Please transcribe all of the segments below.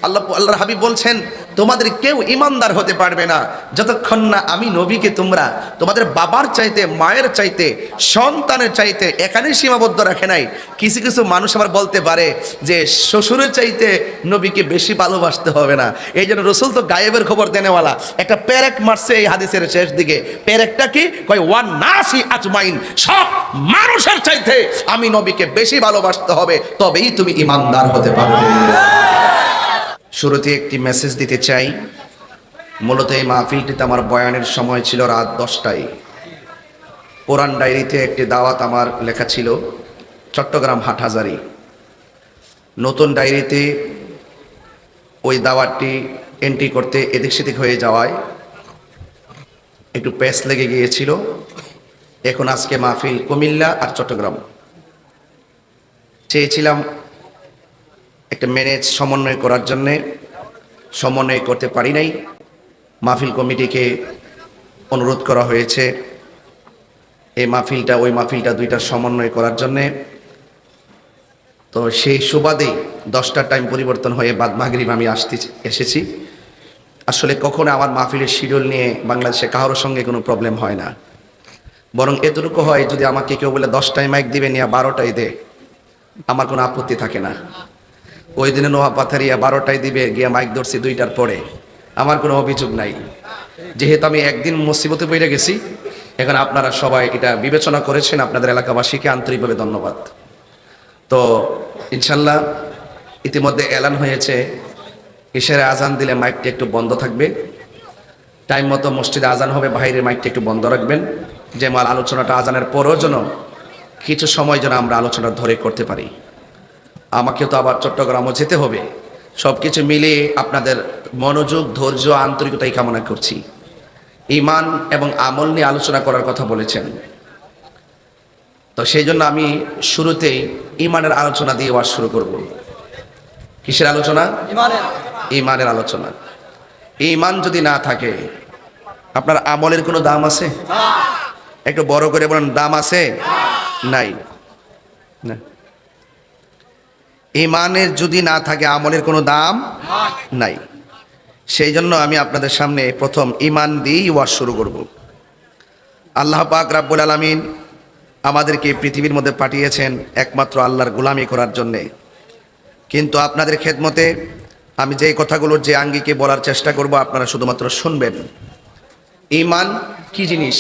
আল্লাহর হাবিব বলছেন, তোমাদের কেউ ইমানদার হতে পারবে না যতক্ষণ না আমি নবীকে তোমরা তোমাদের বাবার চাইতে, মায়ের চাইতে, সন্তানের চাইতে এখানে সীমাবদ্ধ রাখে নাই। কিছু কিছু মানুষ আবার বলতে পারে যে শ্বশুরের চাইতে নবীকে বেশি ভালোবাসতে হবে না। এই জন্য রসুল তো গায়েবের খবর দেনেওয়ালা, একটা পেরেক মারছে এই হাদিসের শেষ দিকে। পেরেকটা কি কয়? ওয়ান নাসি আজমাইন, সব মানুষের চাইতে আমি নবীকে বেশি ভালোবাসতে হবে, তবেই তুমি ইমানদার হতে পারবে। শুরুতে একটি মেসেজ দিতে চাই। মূলত এই মাহফিলটিতে আমার বয়ানের সময় ছিল রাত 10টায়। কোরআন ডায়েরিতে একটি দাওয়াত আমার লেখা ছিল চট্টগ্রাম হাটহাজারি। নতুন ডায়েরিতে ওই দাওয়াতটি এন্ট্রি করতে এদিক সেদিক হয়ে যাওয়ায় একটু পেস লেগে গিয়েছিল। এখন আজকে মাহফিল কুমিল্লা আর চট্টগ্রাম। চেয়েছিলাম একটা ম্যানেজ সমন্বয় করার জন্যে, সমন্বয় করতে পারি নাই। মাহফিল কমিটিকে অনুরোধ করা হয়েছে এই মাহফিলটা ওই মাহফিলটা দুইটা সমন্বয় করার জন্যে। তো সেই সুবাদেই 10টার টাইম পরিবর্তন হয়ে বাদ মাগরিব আমি এসেছি। আসলে কখনো আমার মাহফিলের শিডিউল নিয়ে বাংলাদেশে কারোর সঙ্গে কোনো প্রবলেম হয় না, বরং এতটুকু হয় যদি আমাকে কেউ বলে 10টায় মাইক দিবে নিয়ে 12টায় দে, আমার কোনো আপত্তি থাকে না। ওই দিনে নোয়া পাথারিয়া 12টায় দিবে, গিয়ে মাইক ধরছি 2টার পরে, আমার কোনো অভিযোগ নাই। যেহেতু আমি একদিন মুসিবতে পড়ে গেছি, এখন আপনারা সবাই এটা বিবেচনা করেছেন, আপনাদের এলাকাবাসীকে আন্তরিকভাবে ধন্যবাদ। তো ইনশাল্লাহ ইতিমধ্যে এলান হয়েছে ইশারে আজান দিলে মাইকটা একটু বন্ধ থাকবে, টাইম মতো মসজিদে আজান হবে, বাইরের মাইকটা একটু বন্ধ রাখবেন, যে মাল আলোচনাটা আজানের পরও যেন কিছু সময় যেন আমরা আলোচনা ধরে করতে পারি। আমাকে তো আবার চট্টগ্রামও যেতে হবে। সব কিছু মিলিয়ে আপনাদের মনোযোগ, ধৈর্য, আন্তরিকতাই কামনা করছি। ঈমান এবং আমল নিয়ে আলোচনা করার কথা বলেছেন, তো সেই জন্য আমি শুরুতেই ঈমানের আলোচনা দিয়ে ওয়াজ শুরু করব। কিসের আলোচনা? ঈমানের আলোচনা। ঈমান যদি না থাকে আপনার আমলের কোনো দাম আছে? একটু বড় করে বলেন, দাম আছে? নাই না। ঈমানের যদি না থাকে আমলের কোনো দাম নাই। সেই জন্য আমি আপনাদের সামনে প্রথম ঈমান দিয়েই ওয়াজ শুরু করব। আল্লাহ পাক রাব্বুল আলামিন আমাদেরকে পৃথিবীর মধ্যে পাঠিয়েছেন একমাত্র আল্লাহর গোলামি করার জন্যে। কিন্তু আপনাদের খেদমতে আমি যে কথাগুলোর যে আঙ্গিকে বলার চেষ্টা করব, আপনারা শুধুমাত্র শুনবেন। ঈমান কি জিনিস?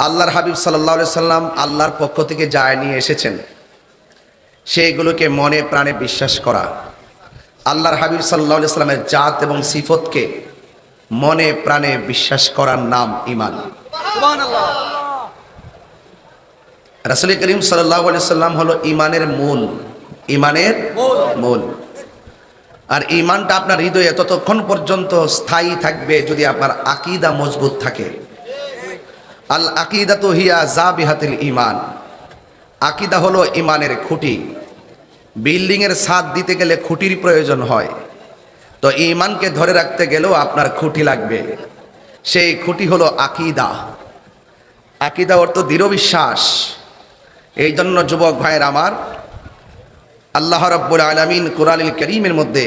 আল্লাহর হাবিব সাল্লাল্লাহু আলাইহি সাল্লাম আল্লাহর পক্ষ থেকে যা নিয়ে এসেছেন সেইগুলোকে মনে প্রাণে বিশ্বাস করা। আল্লাহর হাবিব সাল্লাল্লাহু আলাইহি সাল্লামের জাত এবং সিফতকে মনে প্রাণে বিশ্বাস করার নাম ঈমান। সুবহানাল্লাহ। রাসূল করিম সাল্লাল্লাহু আলাইহি সাল্লাম হলো ঈমানের মূল, ঈমানের মূল। আর ঈমানটা আপনার হৃদয়ে ততক্ষণ পর্যন্ত স্থায়ী থাকবে যদি আপনার আকীদা মজবুত থাকে। আল আকীদাতু হিয়া জাবিহাতুল ঈমান। আকীদা হলো ঈমানের খুঁটি। বিল্ডিংয়ের ছাদ দিতে গেলে খুঁটির প্রয়োজন হয়, তো ঈমানকে ধরে রাখতে গেলেও আপনার খুঁটি লাগবে। সেই খুঁটি হলো আকীদা। আকীদা অর্থ দৃঢ় বিশ্বাস। এই জন্য যুবক ভাইয়ের আমার, আল্লাহ রাব্বুল আলামিন কুরআনুল কারীমের মধ্যে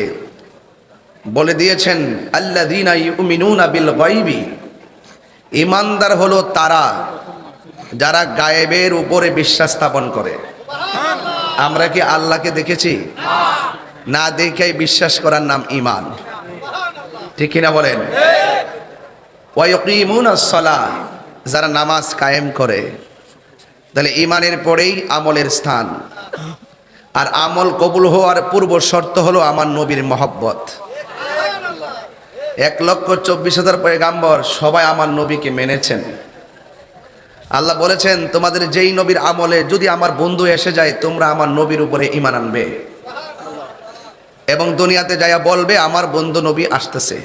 বলে দিয়েছেন, আল্লাযীনা ইউমিনুনা বিল গায়বি। ঈমানদার হলো তারা যারা গায়েবের উপরে বিশ্বাস স্থাপন করে। আমরা কি আল্লাহকে দেখেছি? না দেখেই বিশ্বাস করার নাম ঈমান, ঠিক কিনা বলেন? ওয়া ইয়াকিমুনাস সালাহ, যারা নামাজ কায়েম করে। তাহলে ঈমানের পরেই আমলের স্থান। আর আমল কবুল হওয়ার পূর্ব শর্ত হলো আমার নবীর মহব্বত। 1,24,000 পয়গাম্বর সবাই আমার নবীকে মেনেছেন। আল্লাহ বলেছেন, তোমাদের যেই নবীর আমলে যদি আমার বন্ধু এসে যায়, তোমরা আমার নবীর উপরে ঈমান আনবে এবং দুনিয়াতে যাইয়া বলবে আমার বন্ধু নবী আসতেছে।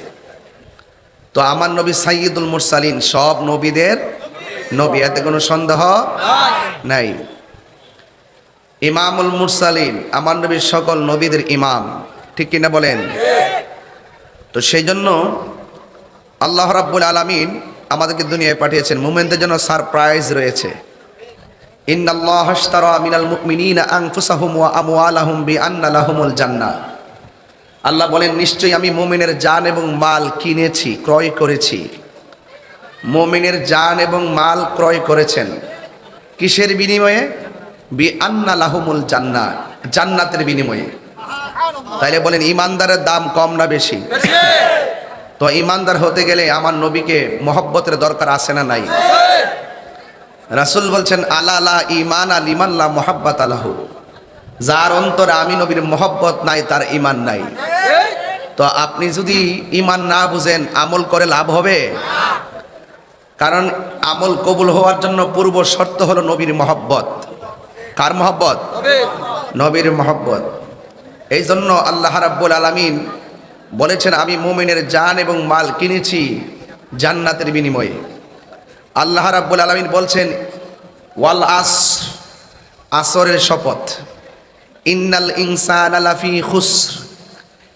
তো আমার নবী সাইয়্যিদুল মুরসালিন, সব নবীদের নবী, এতে কোনো সন্দেহ নাই। ইমামুল মুরসালিন, আমার নবীর সকল নবীদের ইমাম, ঠিক কিনা বলেন? তো সেই জন্য আল্লাহ রাব্বুল আলামিন আমাদেরকে দুনিয়ায় পাঠিয়েছেন, মুমিনদের জন্য সারপ্রাইজ রয়েছে। ইন্নাল্লাহা আশতারা মিনাল মুমিনিনা আনফুসাহুম ওয়া আমওয়ালাহুম বিআন্না লাহুমুল জান্নাহ। আল্লাহ বলেন, নিশ্চয়ই আমি মুমিনের জান এবং মাল কিনেছি, ক্রয় করেছি। মুমিনের জান এবং মাল ক্রয় করেছেন কিসের বিনিময়ে? বি আন্না লাহুমুল জান্নাহ, জান্নাতের বিনিময়ে। তাইলে বলেন ইমানদারের দাম কম না বেশি? তো ইমানদার হতে গেলে আমার নবীকে মহব্বতের দরকার আছে না নাই? রাসূল বলছেন, আলা লা ঈমান লিমান লা মুহাব্বাত লাহু, যার অন্তরে আমি নবীর মহব্বত নাই তার ঈমান নাই। তো আপনি যদি ঈমান না বুঝেন, আমল করে লাভ হবে? কারণ আমল কবুল হওয়ার জন্য পূর্ব শর্ত হলো নবীর মহব্বত। কার মহব্বত? নবীর মহব্বত। এই জন্য আল্লাহ রাব্বুল আলামিন বলেছেন, আমি মুমিনের জান এবং মাল কিনেছি জান্নাতের বিনিময়ে। আল্লাহ রাব্বুল আলামিন বলছেন, ওয়াল আসর, আসরের শপথ, ইন্নাল ইনসানা লাফি খুসর,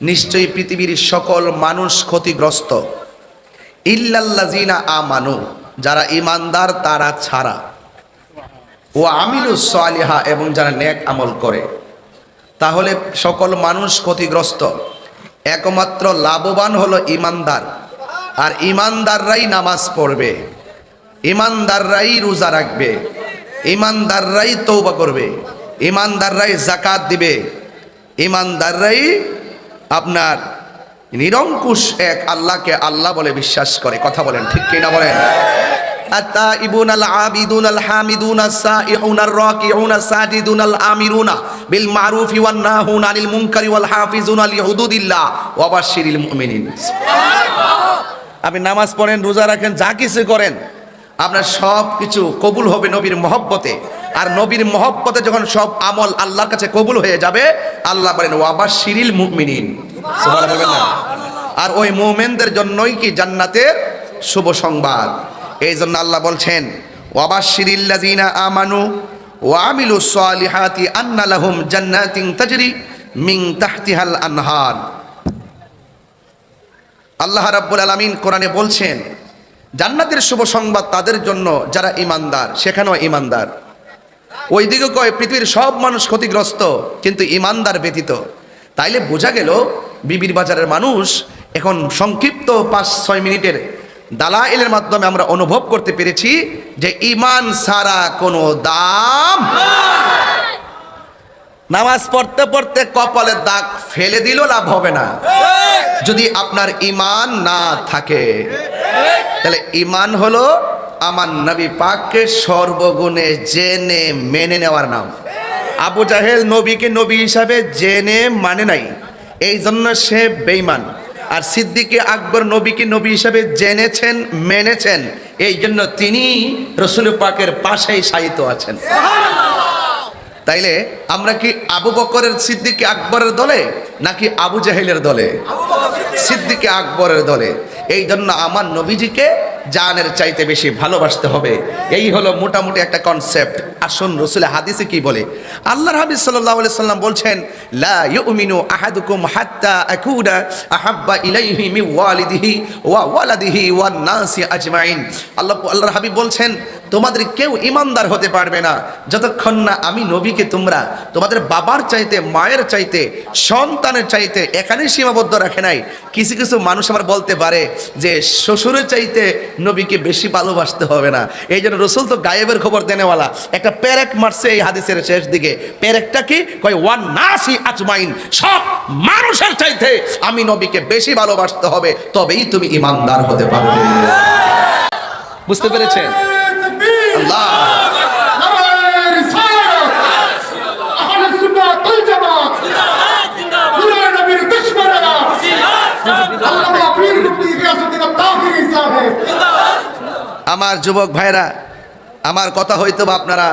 নিশ্চয়ই পৃথিবীর সকল মানুষ ক্ষতিগ্রস্ত, ইল্লাল্লাযিনা আমানু, যারা ঈমানদার তারা ছাড়া, ওয়া আমিলুস সালিহা, এবং যারা নেক আমল করে। তাহলে সকল মানুষ ক্ষতিগ্রস্ত, একমাত্র লাভবান হলো ঈমানদার। আর ঈমানদাররাই নামাজ পড়বে, ঈমানদাররাই রোজা রাখবে, ঈমানদাররাই তওবা করবে, ঈমানদাররাই যাকাত দিবে, ঈমানদাররাই আপনার নিরঙ্কুশ এক আল্লাহকে আল্লাহ বলে বিশ্বাস করে। কথা বলেন ঠিক কিনা বলেন? আত-তাইবুন আল-আবিদুন আল-হামিদুন আস-সাইহুন আর-রাকিউন আস-সাজিদুন আল-আমিরুনা বিল মারুফি ওয়ান নাহুন আনিল মুনকারি ওয়াল হাফিজুনা লিহুদুদিল্লাহ ওয়া বাশশিরিল মুমিনিন। সুবহানাল্লাহ। আপনি নামাজ পড়েন, রোজা রাখেন, যা কিছু করেন, আপনার সব কিছু কবুল হবে নবীর মহব্বতে। আর নবীর মহব্বতে যখন সব আমল আল্লাহর কাছে কবুল হয়ে যাবে, আল্লাহ বলেন ওয়া বাশশিরিল মুমিনিন। সুবহানাল্লাহ। আর ওই মুমিনদের জন্যই কি জান্নাতের শুভ সংবাদ। এই জন্য আল্লাহ বলছেন, ওয়া বাশশিরিল লাযিনা আমানু ওয়া আমিলুস সালিহাতি আন্না লাহুম জান্নাতিন তাজরি মিন তাহতিহাল আনহার। আল্লাহ রাব্বুল আলামিন কোরআনে বলছেন, জান্নাতের শুভ সংবাদ তাদের জন্য যারা ঈমানদার। সেখানেও ঈমানদার। ওইদিকে কয় পৃথিবীর সব মানুষ ক্ষতিগ্রস্ত, কিন্তু ঈমানদার ব্যতীত। তাইলে বোঝা গেল বিবির বাজারের মানুষ এখন সংক্ষিপ্ত 5-6 মিনিটের দালাইলের মাধ্যমে আমরা অনুভব করতে পেরেছি যে ঈমান ছাড়া কোনো দাম। নামাজ পড়তে পড়তে কপালের দাগ ফেলে দিলেও লাভ হবে না যদি আপনার ঈমান না থাকে। তাহলে ঈমান হলো আমার নবী পাককে সর্বগুণে জেনে মেনে নেওয়ার নাম। আবু জাহেল নবীকে নবী হিসাবে জেনে মানে নাই, এই জন্য সে বেঈমান। আর সিদ্দিকে আকবর নবীকে নবী হিসাবে জেনেছেন, মেনেছেন, এই জন্য তিনি রসুল পাকের পাশেই শায়িত আছেন। তাইলে আমরা কি আবু বকরের সিদ্দিকে আকবরের দলে নাকি আবু জাহেলের দলে? সিদ্দিকে আকবরের দলে। এই জন্য আমার নবীজিকে জানের চাইতে বেশি ভালোবাসতে হবে। এই হলো মোটামুটি একটা কনসেপ্ট। আসুন রাসূলের হাদিসে কি বলে। আল্লাহর হাবিব সাল্লাল্লাহু আলাইহি সাল্লাম বলছেন, লা ইউমিনু আহাদুকুম হাত্তা আকুনা আহাব্বা ইলাইহি মিন ওয়ালিদিহি ওয়া ওয়ালাদিহি ওয়ান নাসি আজমাইন। আল্লাহর হাবিব বলছেন, তোমাদের কেউ ঈমানদার হতে পারবে না যতক্ষণ না আমি নবীকে তোমরা তোমাদের বাবার চাইতে, মায়ের চাইতে, সন্তানের চাইতে এখানেই সীমাবদ্ধ রাখে নাই। কিছু কিছু মানুষ আবার বলতে পারে যে শ্বশুরের চাইতে নবীকে বেশি ভালোবাসতে হবে না। এই জন্য রসুল তো গায়েবের খবর দেনেওয়ালা। একটা পেরেক মারছে এই হাদিসের শেষ দিকে। পেরেকটা কি কয়? ওয়ান নাসি আজমাইন, সব মানুষের চাইতে আমি নবীকে বেশি ভালোবাসতে হবে, তবেই তুমি ঈমানদার হতে পারবে। বুঝতে পেরেছেন? আল্লাহ আমার যুবক ভাইরা, আমার কথা হয়তো বা আপনারা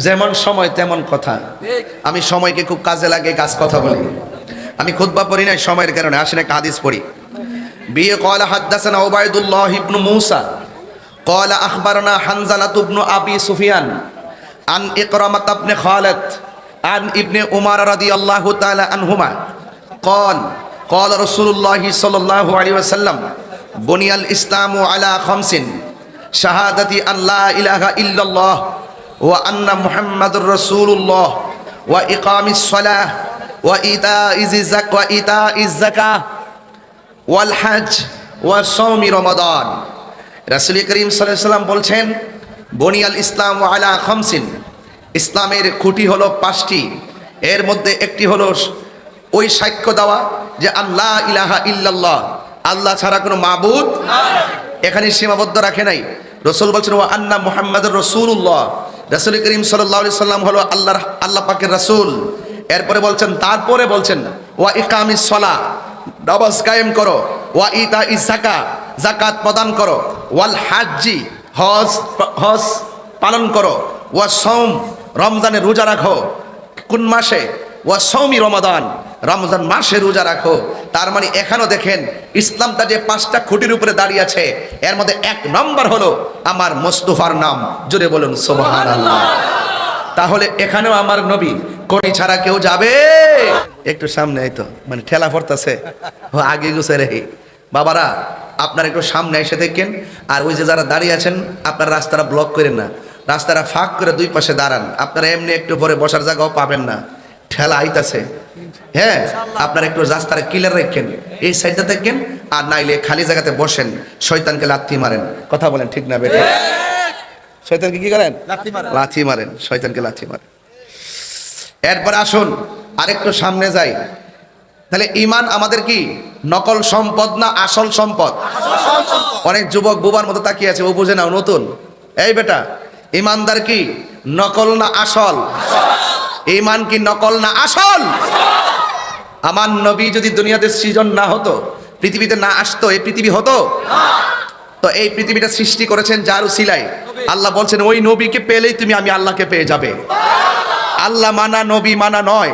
যেমন সময় তেমন কথা, আমি সময়কে খুব কাজে লাগে, কাজ কথা বলি। আমি খুতবা পড়ি না সময়ের কারণে। আসেন একটা হাদিস পড়ি। বিয়ে قال حدثنا عبيد الله بن موسى قال اخبرنا حنظلة بن ابي سفيان عن إكرمة بن خالد عن ابن عمر رضي الله تعالى عنهما قال قال رسول الله صلى الله عليه وسلم بني الإسلام على 5: شهادة أن لا إله إلا الله وأن محمد رسول الله وإقام الصلاة ওয়া ইতাইজ যাকাহ ওয়াল হজ ওয়া সাওমি রমাদান। রাসূল করিম সাল্লাল্লাহু আলাইহি ওয়াসাল্লাম বলছেন, বুনিয়াল ইসলাম আলা খামসিন, ইসলামের খুঁটি হলো 5টি। এর মধ্যে একটি হলো ওই সাক্ষ্য দেওয়া যে আল্লাহ ইলাহা ইল্লাল্লাহ, আল্লাহ ছাড়া কোনো মাবুদ এখানে সীমাবদ্ধ রাখে নাই। রাসূল বলছেন ওয়া আন্না মুহাম্মাদুর রাসূলুল্লাহ, রাসূল করিম সাল্লাল্লাহু আলাইহি সাল্লাম হলো আল্লাহ পাকের রাসূল। এরপরে বলছেন, তারপরে বলছেন ওয়া ইকামিস সালাহ, নামাজ কায়েম করো, ওয়া ইতাইজ যাকাত, যাকাত প্রদান করো, ওয়াল হাজ্জি, হজ পালন করো, ওয়া সাওম, রমজানে রোজা রাখো। কোন মাসে? ওয়া সাওমি রমাদান, রমজান মাসে রোজা রাখো। তার মানে এখানেও দেখেন ইসলামটা যে 5টা খুঁটির উপরে দাঁড়িয়ে আছে, এর মধ্যে 1 নম্বর হলো আমার মুস্তাফার নাম। জোরে বলুন সুবহানাল্লাহ। তাহলে এখানেও আমার নবী, কোনি ছাড়া কেউ যাবে? একটু সামনে এই তো মানে ঠেলা পড়তেছে, আগে গুছে রেহি বাবারা, আপনারা একটু সামনে এসে দেখেন। আর ওই যে যারা দাঁড়িয়ে আছেন, আপনারা রাস্তাটা ব্লক করেন না, রাস্তাটা ফাঁক করে 2 পাশে দাঁড়ান। আপনারা এমনি একটু পরে বসার জায়গাও পাবেন না, ঠেলা আইতাছে। হ্যাঁ, আপনারা একটু রাস্তাটা ক্লিয়ার রাখেন, এই সাইডটা দেখেন। আর নাইলে খালি জায়গাতে বসেন, শয়তানকে লাথি মারেন। কথা বলেন ঠিক না বেটা? শয়তানকে কি করেন? লাথি মারেন, শয়তানকে লাথি মারেন। এরপর আসুন আরেকটু সামনে যাই। তাহলে ঈমান আমাদের কি নকল সম্পদ না আসল সম্পদ? অনেক যুবক বুবার মতো তাকিয়ে আছে, ও বুঝে নাও নতুন। এই বেটা, ঈমানদার কি নকল না আসল? ঈমান কি নকল না আসল? আমার নবী যদি দুনিয়াতে সৃজন না হতো, পৃথিবীতে না আসতো, এই পৃথিবী হতো? তো এই পৃথিবীটা সৃষ্টি করেছেন যার উসিলায়। আল্লাহ বলছেন ওই নবীকে পেলেই তুমি আমি আল্লাহকে পেয়ে যাবে। আল্লাহ মানা নবী মানা নয়,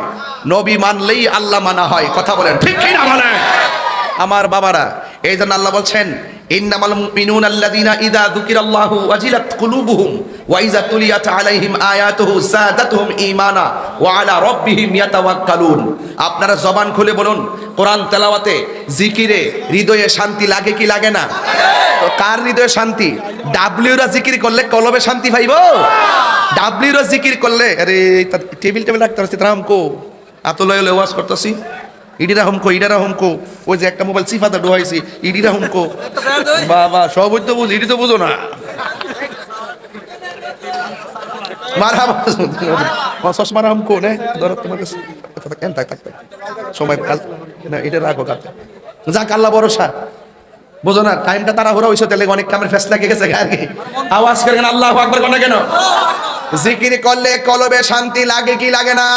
নবী মানলেই আল্লাহ মানা হয়। কথা বলেন ঠিক কি না বলেন আমার বাবারা? এই জন্য আল্লাহ বলছেন ইন্নামাল মুমিনুনা আল্লাযীনা ইযা যুকিরাল্লাহু ওয়াজিলাত কুলুবুহুম ওয়া ইযা তুলিয়াত আলাইহিম আয়াতুহু যাদাতুহুম ঈমানা ওয়া আলা রাব্বিহিম ইয়াতাওয়াক্কালুন। আপনারা জবান খুলে বলুন, কোরআন তেলাওয়াতে জিকিরে হৃদয়ে শান্তি লাগে কি লাগে না? তো কার হৃদয়ে শান্তি? ডাব্লিউরা জিকির করলে কলবে শান্তি পাইবো? ডাব্লিউরা জিকির করলে আরে টেবিল রাখতে হচ্ছে রামকো আতলয় ওয়াজ করতেছি, ইডিরা হুমকো ইডারা হুমকো, ওই যে একটা মোবাইল সিফাতে ডুহাইছি, ইডিরা হুমকো। বাবা সব তো বুঝ, ইডি তো বুঝো না। মারহাবা চশমারা হুমকো নে ধরো তোমার কাছে সময় কাজ না, এটা রাখো কাছে। যাক আল্লাহ ভরসা, বুঝো না টাইমটা তাড়াহুড়া হইছে, তাহলে অনেক কামের ফেস লাগে গেছে আর কি। আওয়াজ করেন আল্লাহু আকবার কোন কেন? জিকির করলে কলবে শান্তি লাগে কি লাগে না?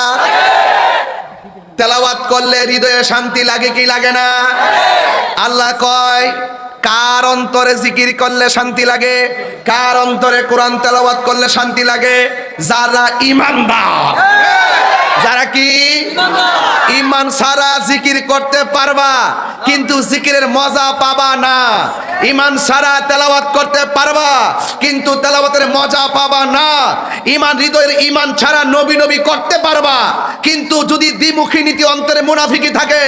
তেলাওয়াত করলে হৃদয়ে শান্তি লাগে কি লাগে না? আল্লাহ কয় কার অন্তরে জিকির করলে শান্তি লাগে, কার অন্তরে কোরআন তেলাওয়াত করলে শান্তি লাগে? যারা ঈমানদার। যারা কি ঈমান ছাড়া জিকির করতে পারবা কিন্তু জিকিরের মজা পাবা না। ঈমান ছাড়া তেলাওয়াত করতে পারবা কিন্তু তেলাওয়াতের মজা পাবা না। ঈমান হৃদয়ের ঈমান ছাড়া নবী নবী করতে পারবা কিন্তু যদি দ্বিমুখী নীতি অন্তরে মুনাফিকি থাকে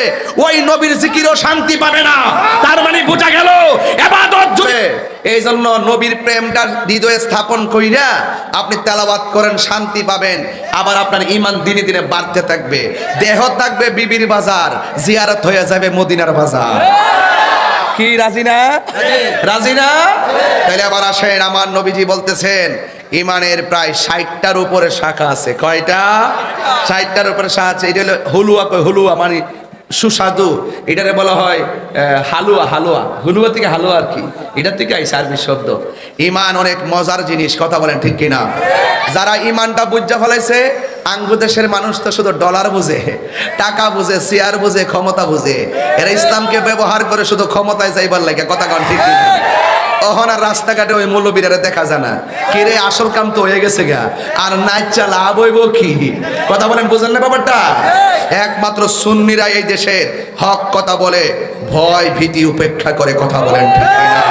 ওই নবীর জিকিরও শান্তি পাবে না। তার মানে বোঝা গেল ইবাদত জুড়ে। এই জন্য নবীর প্রেমটা হৃদয়ে স্থাপন কইরা আপনি তেলাওয়াত করেন, শান্তি পাবেন। আবার আপনার ঈমান দিনে দিনে বাড়তে থাকবে, দেহ থাকবে বিবির বাজার, জিয়ারত হয়ে যাবে মদিনার বাজার। কি রাজি না? রাজি না? তাহলে আবার আসেন, আমার নবীজি বলতেছেন ঈমানের প্রায় 60টার উপরে শাখা আছে। কয়টা? 60টার উপরে শাখা আছে। এটা হলো হুলুয়া, কয় হুলুয়া মানে সুস্বাদু, এটারে বলা হয় হালুয়া। হালুয়া হুলুয়া থেকে হালুয়া আর কি, এটা থেকে আইসা আরবি শব্দ। ঈমান অনেক মজার জিনিস, কথা বলেন ঠিক কিনা? যারা ঈমানটা বুঝা ফেলাইছে, আঙ্গু দেশের মানুষ তো শুধু ডলার বুঝে, টাকা বুঝে, চেয়ার বুঝে, ক্ষমতা বুঝে। এরা ইসলামকে ব্যবহার করে শুধু ক্ষমতায় যাইবার লাগে। কথা কন ঠিক কিনা? তখন আর রাস্তাঘাটে ওই মৌলবীরা দেখা যায় না, কিরে আসল কাম তো হয়ে গেছে গা, আর নাচা লাভ হইব কি? কথা বলেন, বুঝেন না ব্যাপারটা? একমাত্র সুন্নিরা এই দেশের হক কথা বলে, ভয় ভীতি উপেক্ষা করে। কথা বলেন ঠিক কিনা?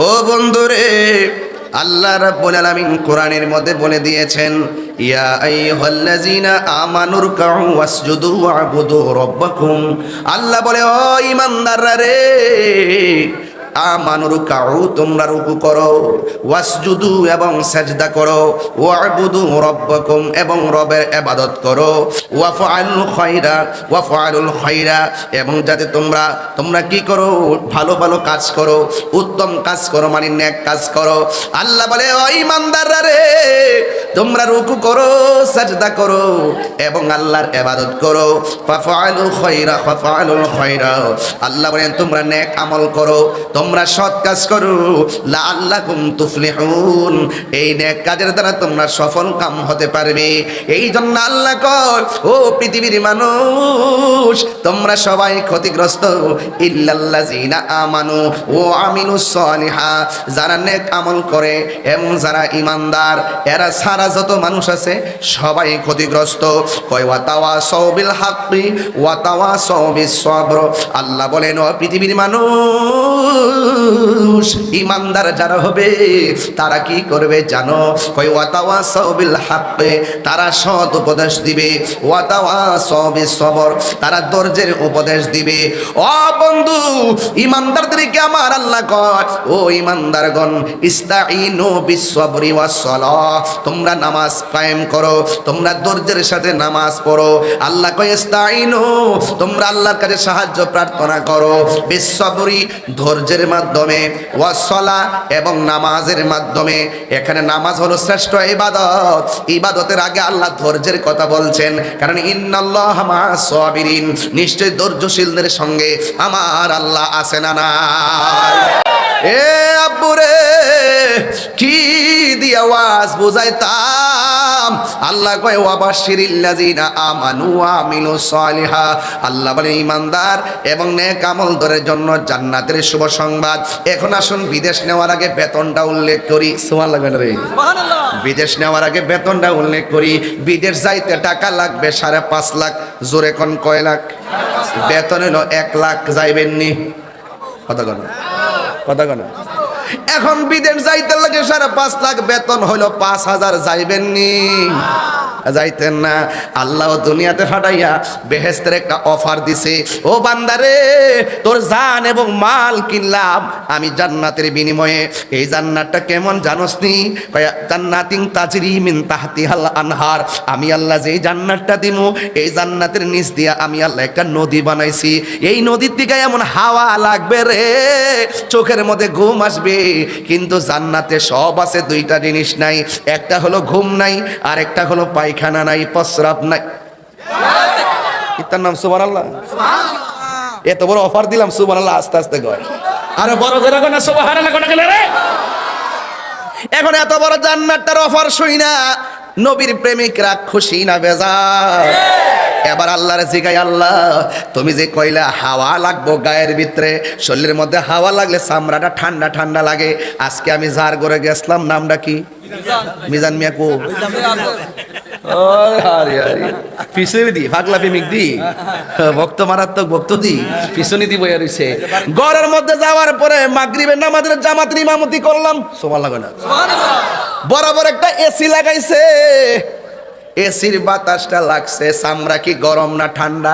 ও বন্ধুরে, আল্লাহ রাব্বুল আলামিন কোরআনের মধ্যে বলে দিয়েছেন ইয়া আইয়ুহাল্লাযীনা আমানুর কাউ ওয়াসজুদু ওয়া'বুদু রাব্বাকুম। আল্লাহ বলে ও ঈমানদাররা রে, আমানু রুকাউ, তোমরা রুকু করো, ওয়াসজুদু এবং সাজদা করো, ওয়াবুদু রাব্বাকুম এবং রবের ইবাদত করো, ওয়াফআলুল খায়রা এবং যাতে তোমরা কি করো, ভালো ভালো কাজ করো, উত্তম কাজ করো, মানে নেক কাজ করো। আল্লাহ বলে ও ঈমানদাররা রে, তোমরা রুকু করো, সাজদা করো এবং আল্লাহর ইবাদত করো। ফাফআলুল খায়রা, আল্লাহ বলেন তোমরা নেক আমল করো, তোমরা সৎ কাজ করো, লাআল্লাকুম তুফলিহুন, এই নেক কাজের দ্বারা তোমরা সফল কাম হতে পারবে। এই জন্য আল্লাহ কয় ও পৃথিবীর মানুষ, তোমরা সবাই ক্ষতিগ্রস্ত, ইল্লাল্লাযিনা আমানু ওয়া আমিলুস সালিহাত, যারা নেক আমল করে এবং যারা ঈমানদার, এরা সারা যত মানুষ আছে সবাই ক্ষতিগ্রস্ত। কয় ওয়া তাওয়াসাউ বিল হাক্কি ওয়া তাওয়াসাউ বিস সবর, আল্লাহ বলেন ও পৃথিবীর মানুষ, ঈমানদার যারা হবে তারা কি করবে জানো? কয় ওয়া তাওয়াসাউ বিল হাক্কি, তারা সৎ উপদেশ দিবে, ওয়া তাওয়াসাউ বিস সবর, তারা ধৈর্যের উপদেশ দিবে। ও বন্ধু, ঈমানদারদেরকে আমার আল্লাহ কয় ও ঈমানদারগণ, ইস্তাঈনু বিস সবরি ওয়াস সালাহ, তোমরা নামাজ কায়েম করো, তোমরা ধৈর্যের সাথে নামাজ পড়ো। আল্লাহ কয় ইস্তাঈনু, তোমরা আল্লাহর কাছে সাহায্য প্রার্থনা করো, বিস সবরি, ধৈর্যের মাধ্যমে, ওয়াস সালাহ এবং নামাজের মাধ্যমে। এখানে নামাজ হলো শ্রেষ্ঠ ইবাদত, ইবাদতের আগে আল্লাহ ধৈর্যের কথা বলছেন, কারণ ইন্নাল্লাহা মা'আস সাবিরিন, নিশ্চয় ধৈর্যশীলদের সঙ্গে আমার আল্লাহ আছে না নাই? এ আব্বুরে, কি দিয়ে আওয়াজ বুঝাইতাম? আল্লাহ কয় ওয়াবাশশিরিল্লাযিনা আমানু ওয়া আমিলুস সালিহাত, আল্লাহ বলে ঈমানদার এবং নেক আমলদারের জন্য জান্নাতের শুভ সংবাদ। এখন আসুন বিদেশ নেওয়ার আগে বেতনটা উল্লেখ করি। সুবহানাল্লাহ রে, সুবহানাল্লাহ। বিদেশ নেওয়ার আগে বেতনটা উল্লেখ করি। বিদেশ যাইতে টাকা লাগবে 5.5 লাখ, জোরে কোন কয় লাখ? বেতন হলো 1 লাখ, যাইবেননি? কথা কন। এখন বিদেশ যাইতে লাগে 5.5 লাখ, বেতন হলো 5,000, যাইবেননি? যাইতেন না। আল্লাহ দুনিয়াতে ফাটাইয়া বেহেশতের একটা অফার দিছে, ও বান্দারে তোর জান এবং মাল কিনলাম আমি জান্নাতের বিনিময়ে। এই জান্নাতটা কেমন জানোস নি? জান্নাতিন তাজরি মিন তাহতিহাল আনহার, আমি আল্লাহ যেই জান্নাতটা দিমু, এই জান্নাতের নিচ দিয়া আমি আল্লাহ একটা নদী বানাইছি। এই নদীর দিকে এমন হাওয়া লাগবে রে, চোখের মধ্যে ঘুম আসবে। কিন্তু জান্নাতে সব আছে, দুইটা জিনিস নাই, একটা হলো ঘুম নাই, আর একটা হলো পায়খানা নাই, প্রস্রাব নাই। এটার নাম সুবহানাল্লাহ। এত বড় অফার দিলাম, সুবহানাল্লাহ আস্তে আস্তে কয়, আরে বড় করে কয় না সুবহানাল্লাহ কোন গেলে রে। এখন এত বড় জান্নাতের অফার শুই না নবীর প্রেমিকরা খুশি না বেজার? এবার আল্লাহর জিগাই, আল্লাহ তুমি যে কইলা হাওয়া লাগবো গায়ের ভিতরে, শরীরের মধ্যে হাওয়া লাগলে চামড়াটা ঠান্ডা ঠান্ডা লাগে। আজকে আমি যার ঘরে গেছিলাম, নামটা কি? মিজান মিয়া কো পিছনে দি পাগলা প্রেমিক দি ভক্ত মারাত্মক ভক্ত দি পিছনে দি বইয়া রইছে। ঘরের মধ্যে যাওয়ার পরে মাগরিবের নামাজের জামাতের ইমামতি করলাম, সুবহানাল্লাহ। বরাবর একটা এসি লাগাইছে, এসির বাতাসটা লাগছে, চামড়া কি গরম না ঠান্ডা?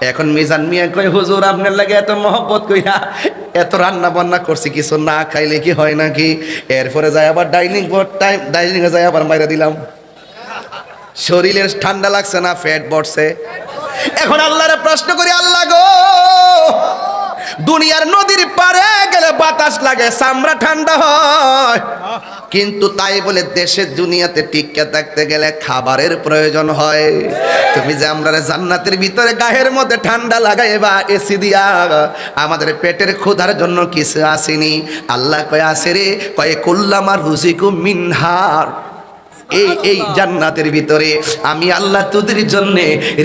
এখন মিজান মিয়া কই হুজুর আপনার লাগে এত মহব্বত কইরা এত রান্না বান্না করছি, কিছু না খাইলে কি হয় নাকি? এরপরে যাই আবার ডাইনিং এ যাই আবার মাইরা দিলাম। শরীরের ঠান্ডা লাগছে না ফ্যাট বাড়ছে? এখন আল্লাহরে প্রশ্ন করি, আল্লাহ গো দুনিয়ার নদীর পারে গেলে বাতাস লাগে, চামড়া ঠান্ডা হয়, কিন্তু তাই বলে দেশের দুনিয়াতে টিকে থাকতে গেলে খাবারের প্রয়োজন হয়। তুমি যে আমরা জান্নাতের ভিতরে গায়ের মধ্যে ঠান্ডা লাগাইবা এসি দিয়া, আমাদের পেটের ক্ষুধার জন্য কিছু আসেনি? আল্লাহ কয় আসে রে, কয় কুল্লামা রুজিকুম মিনহার, এই জান্নাতের ভিতরে আমি আল্লাহ তোদের জন্য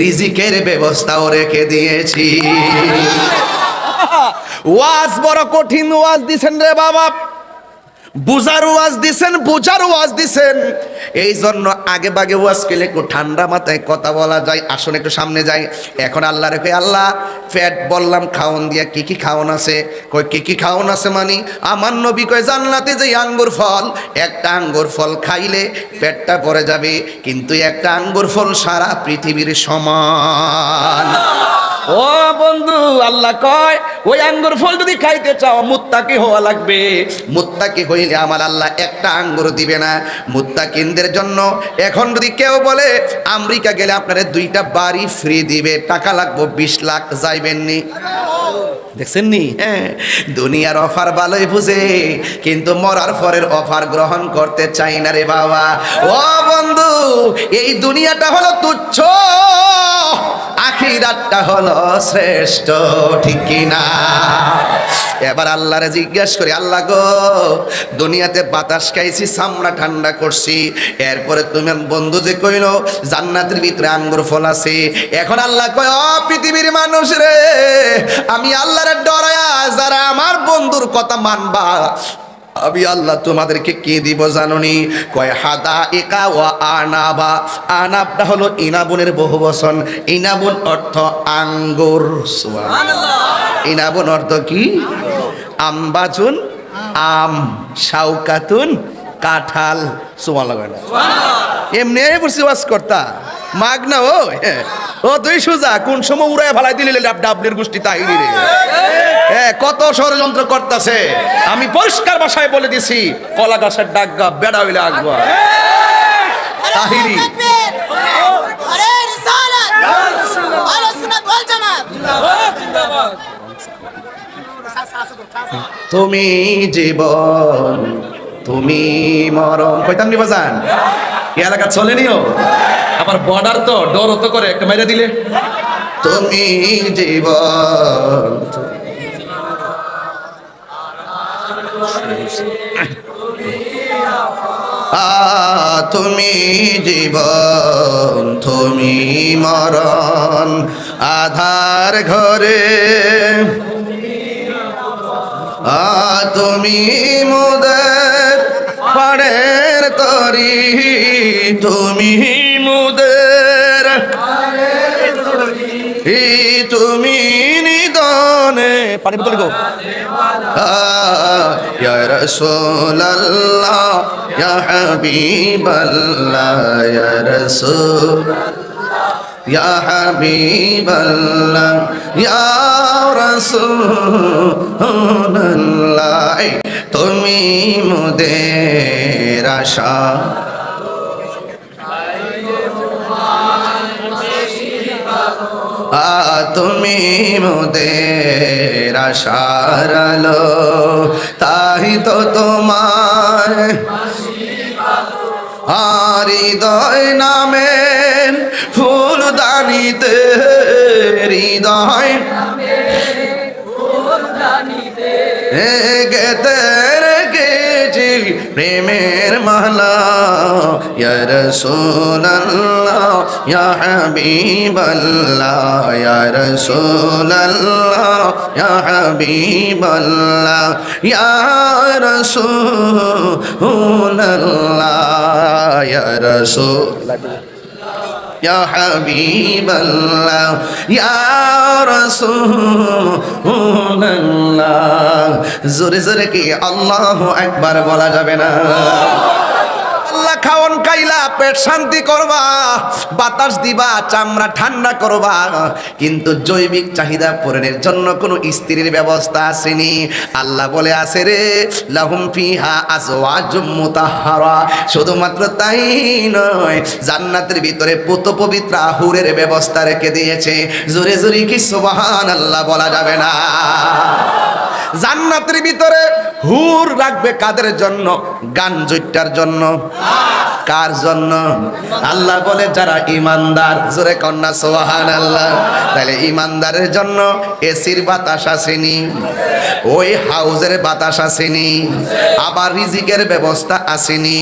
রিজিকের ব্যবস্থাও রেখে দিয়েছি। ওয়াজ বড় কঠিন ওয়াজ দিছেন রে বাবা, বুঝার ওয়াজ দিছেন, বুঝার ওয়াজ দিছেন। এই জন্য আগে বাগে ওয়াজ করলে একটু ঠান্ডা মাথায় কথা বলা যায়। আসুন একটু সামনে যাই। এখন আল্লাহ রেখে, আল্লাহ ফ্যাট বললাম খাওন দিয়া, কি কি খাওন আছে? কই কি কি খাওন আছে মানে? আমার নবী কয় জান্নাতে যে আঙ্গুর ফল, একটা আঙ্গুর ফল খাইলে পেটটা ভরে যাবে, কিন্তু একটা আঙ্গুর ফল সারা পৃথিবীর সমান। ও বন্ধু, আল্লাহ কয় ওই আঙ্গুর ফল যদি খাইতে চাও মুত্তাকি হওয়া লাগবে। মুত্তাকি হইলে আমার আল্লাহ একটা আঙ্গুর দিবে না। মুত্তাকিনদের জন্য এখন যদি কেউ বলে আমেরিকা গেলে আপনারা 2টা বাড়ি ফ্রি দিবে, টাকা লাগবে 20 লাখ, যাইবেননি? দেখছেন নি? হ্যাঁ, দুনিয়ার অফার ভালোই বুঝে, কিন্তু মরার পরের অফার গ্রহণ করতে চাই না রে বাবা। ও বন্ধু, এই দুনিয়াটা হলো তুচ্ছ, আখিরাতটা হলো শ্রেষ্ঠ, ঠিক কি না? এবার আল্লাহরে জিজ্ঞেস করি, আল্লাহ গো, দুনিয়াতে বাতাস খাইছি, চামড়া ঠান্ডা করছি, এরপরে তুমি বন্ধু যে কইলো জান্নাতের ভিতরে আঙ্গুর ফল আছে, এখন আল্লাহ কয় ও পৃথিবীর মানুষ রে, আমি আল্লাহরে ডরায়া যারা আমার বন্ধুর কথা মানবা, আমি আল্লাহ তোমাদেরকে কি দিব জানোনি? কয় হাদা একা ওয়া আনাবা। আনাবটা হলো ইনাবুনের বহুবচন। ইনাবুন অর্থ আঙ্গুর। সুবহানাল্লাহ। ইনাবুন অর্থ কি? আমবাচুন আম, শাউকাতুন কাঁঠাল। সুবহানাল্লাহ। এমনি বসে ওয়াজ করতা মাগ না ও তুই সুজা কোন সময় উড়ায় ফালাই দিলে ডাবলের গোষ্ঠী তাহিরি রে। হ্যাঁ, কত ষড়যন্ত্র করতেছে। আমি পরিষ্কার ভাষায় বলে দিছি, কলা গাছের ডাকগা বেড়া হইলে আগবা তাহিরি। তুমি জীবন তুমি মরণ কইতাম নি বাজান, এই এলাকা চলেনিও, আবার বর্ডার তো ডর তো করে একটা মেরে দিলে। তুমি জীবন তুমি জীবন তুমি মরণ, আধার ঘরে তুমি মুদের পাড়ের তরি, তুমি মুদের তুমি নিদনে পানি বোতল গো। ইয়া রাসূলুল্লাহ ইয়া হাবিবাল্লাহ ইয়া রাসূল ইয়া হাবিবাল্লাহ ইয়া রাসূলুল্লাহ, তুমি মোদের আশা, তুমি মোদের আশার আলো, তাই তো তোমার হৃদয় নামের ফুলদানিতে, হৃদয় গেতে রেখেছি প্রেমের মালা। ইয়া রাসূলুল্লাহ ইয়া হাবিবাল্লাহ ইয়া রাসূলুল্লাহ ইয়া হাবিবাল্লাহ ইয়া রাসূলুল্লাহ ইয়া রাসূলুল্লাহ ইয়া হাবিবাল্লাহ ইয়া রাসূলুল্লাহ। জোরে জোরে কি আল্লাহু আকবার বলা যাবে না? আল্লাহ খাওন খাইলা পেট শান্তি করবা, বাতাস দিবা, চামড়া ঠান্ডা করবা, কিন্তু জৈবিক চাহিদা পূরণের জন্য কোনো স্ত্রীর ব্যবস্থা আসেনি। আল্লাহ বলে আছে রে, লাহুম ফিহা আজওয়াজুম মুতাহহারা। শুধুমাত্র তাই নয়, জান্নাতের ভিতরে পুত পবিত্র হুরের ব্যবস্থা রেখে দিয়েছে। জোরে জোরে কি সুবহানাল্লাহ বলা যাবে না? জান্নাতের ভিতরে হুর রাখবে কাদের জন্য? গান জৈটার জন্য। কার জন্য? আল্লাহ বলে যারা ইমানদার। জোরে কন্যা সুবহানাল্লাহ। তাহলে ইমানদারের জন্য এসির বাতাস আসেনি, ওই হাউজের বাতাস আসেনি, আবার রিজিকের ব্যবস্থা আসেনি,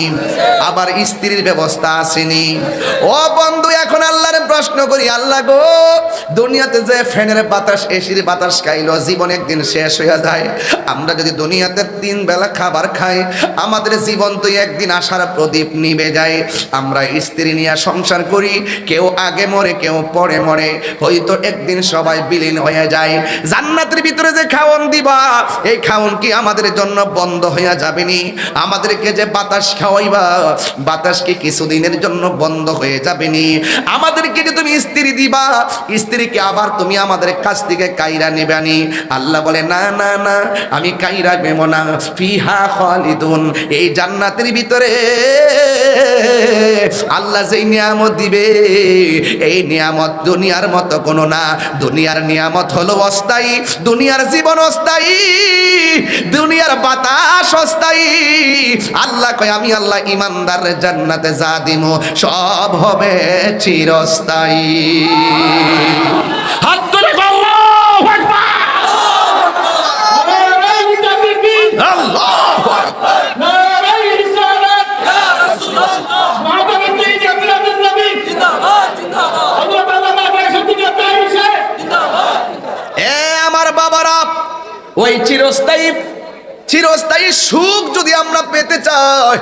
আবার স্ত্রীর ব্যবস্থা আসেনি। ও বন্ধু, এখন আল্লাহরে প্রশ্ন করি, আল্লাহ গো, দুনিয়াতে যে ফ্যানের বাতাস এসির বাতাস খাইলো, জীবন একদিন শেষ হয়ে যায়। আমরা যদি দুনিয়াতে 3 বেলা খাবার খাই, আমাদের জীবন তো একদিন আশার প্রদীপ নিভে যায়। আমরা স্ত্রী নিয়ে সংসার করি, কেউ আগে মরে কেউ পরে মরে, হয়তো একদিন সবাই বিলীন হয়ে যায়। জান্নাতের ভিতরে যে খাওন দিবা, এই খাওন কি আমাদের জন্য বন্ধ হয়ে যাবে নি? আমাদেরকে যে বাতাস খাওয়াইবা, বাতাস কি কিছুদিনের জন্য বন্ধ হয়ে যাবে নি? আমাদেরকে যে তুমি স্ত্রী দিবা, স্ত্রীকে আবার তুমি আমাদের কাছ থেকে কাইরা নেবানি? আল্লাহ বলে না না না, আমি কাইরা নেব না। ফিহা খালিদুন, এই জান্নাতের ভিতরে আল্লাহ যেই নিয়ামত দিবে, এই নিয়ামত দুনিয়ার মতো কোনো না। দুনিয়ার নিয়ামত হলো অস্থায়ী, দুনিয়ার জীবন অস্থায়ী, দুনিয়ার বাতাস অস্থায়ী। আল্লাহ কয় আমি আল্লাহ ইমানদারের জান্নাতে যা দিব সব হবে চিরস্থায়ী। হাত তুলে আল্লাহু আকবার, আল্লাহু আকবার। আমার বাবারা, ওই চিরস্থায়ী সুখ যদি আমরা পেতে চাই,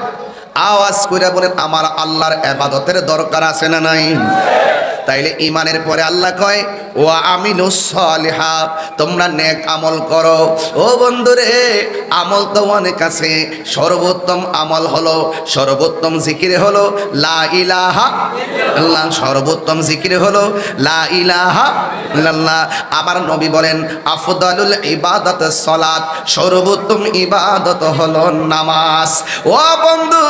আওয়াজ করে বলেন আমার আল্লাহর ইবাদতের দরকার আছে না নাই? তাইলে ইমানের পরে আল্লাহ কয় ওয়া আমিলুস সালিহা, তোমরা নেক আমল করো। ও বন্ধুরে, আমল তো অনেক আছে, সর্বোত্তম আমল হলো, সর্বোত্তম জিকির হলো লা ইলাহা ইল্লাল্লাহ, সর্বোত্তম জিকির হলো লা ইলাহা ইল্লাল্লাহ। আমার নবী বলেন আফদালুল ইবাদাত সালাত, সর্বোত্তম ইবাদত হলো নামাজ। ও বন্ধু,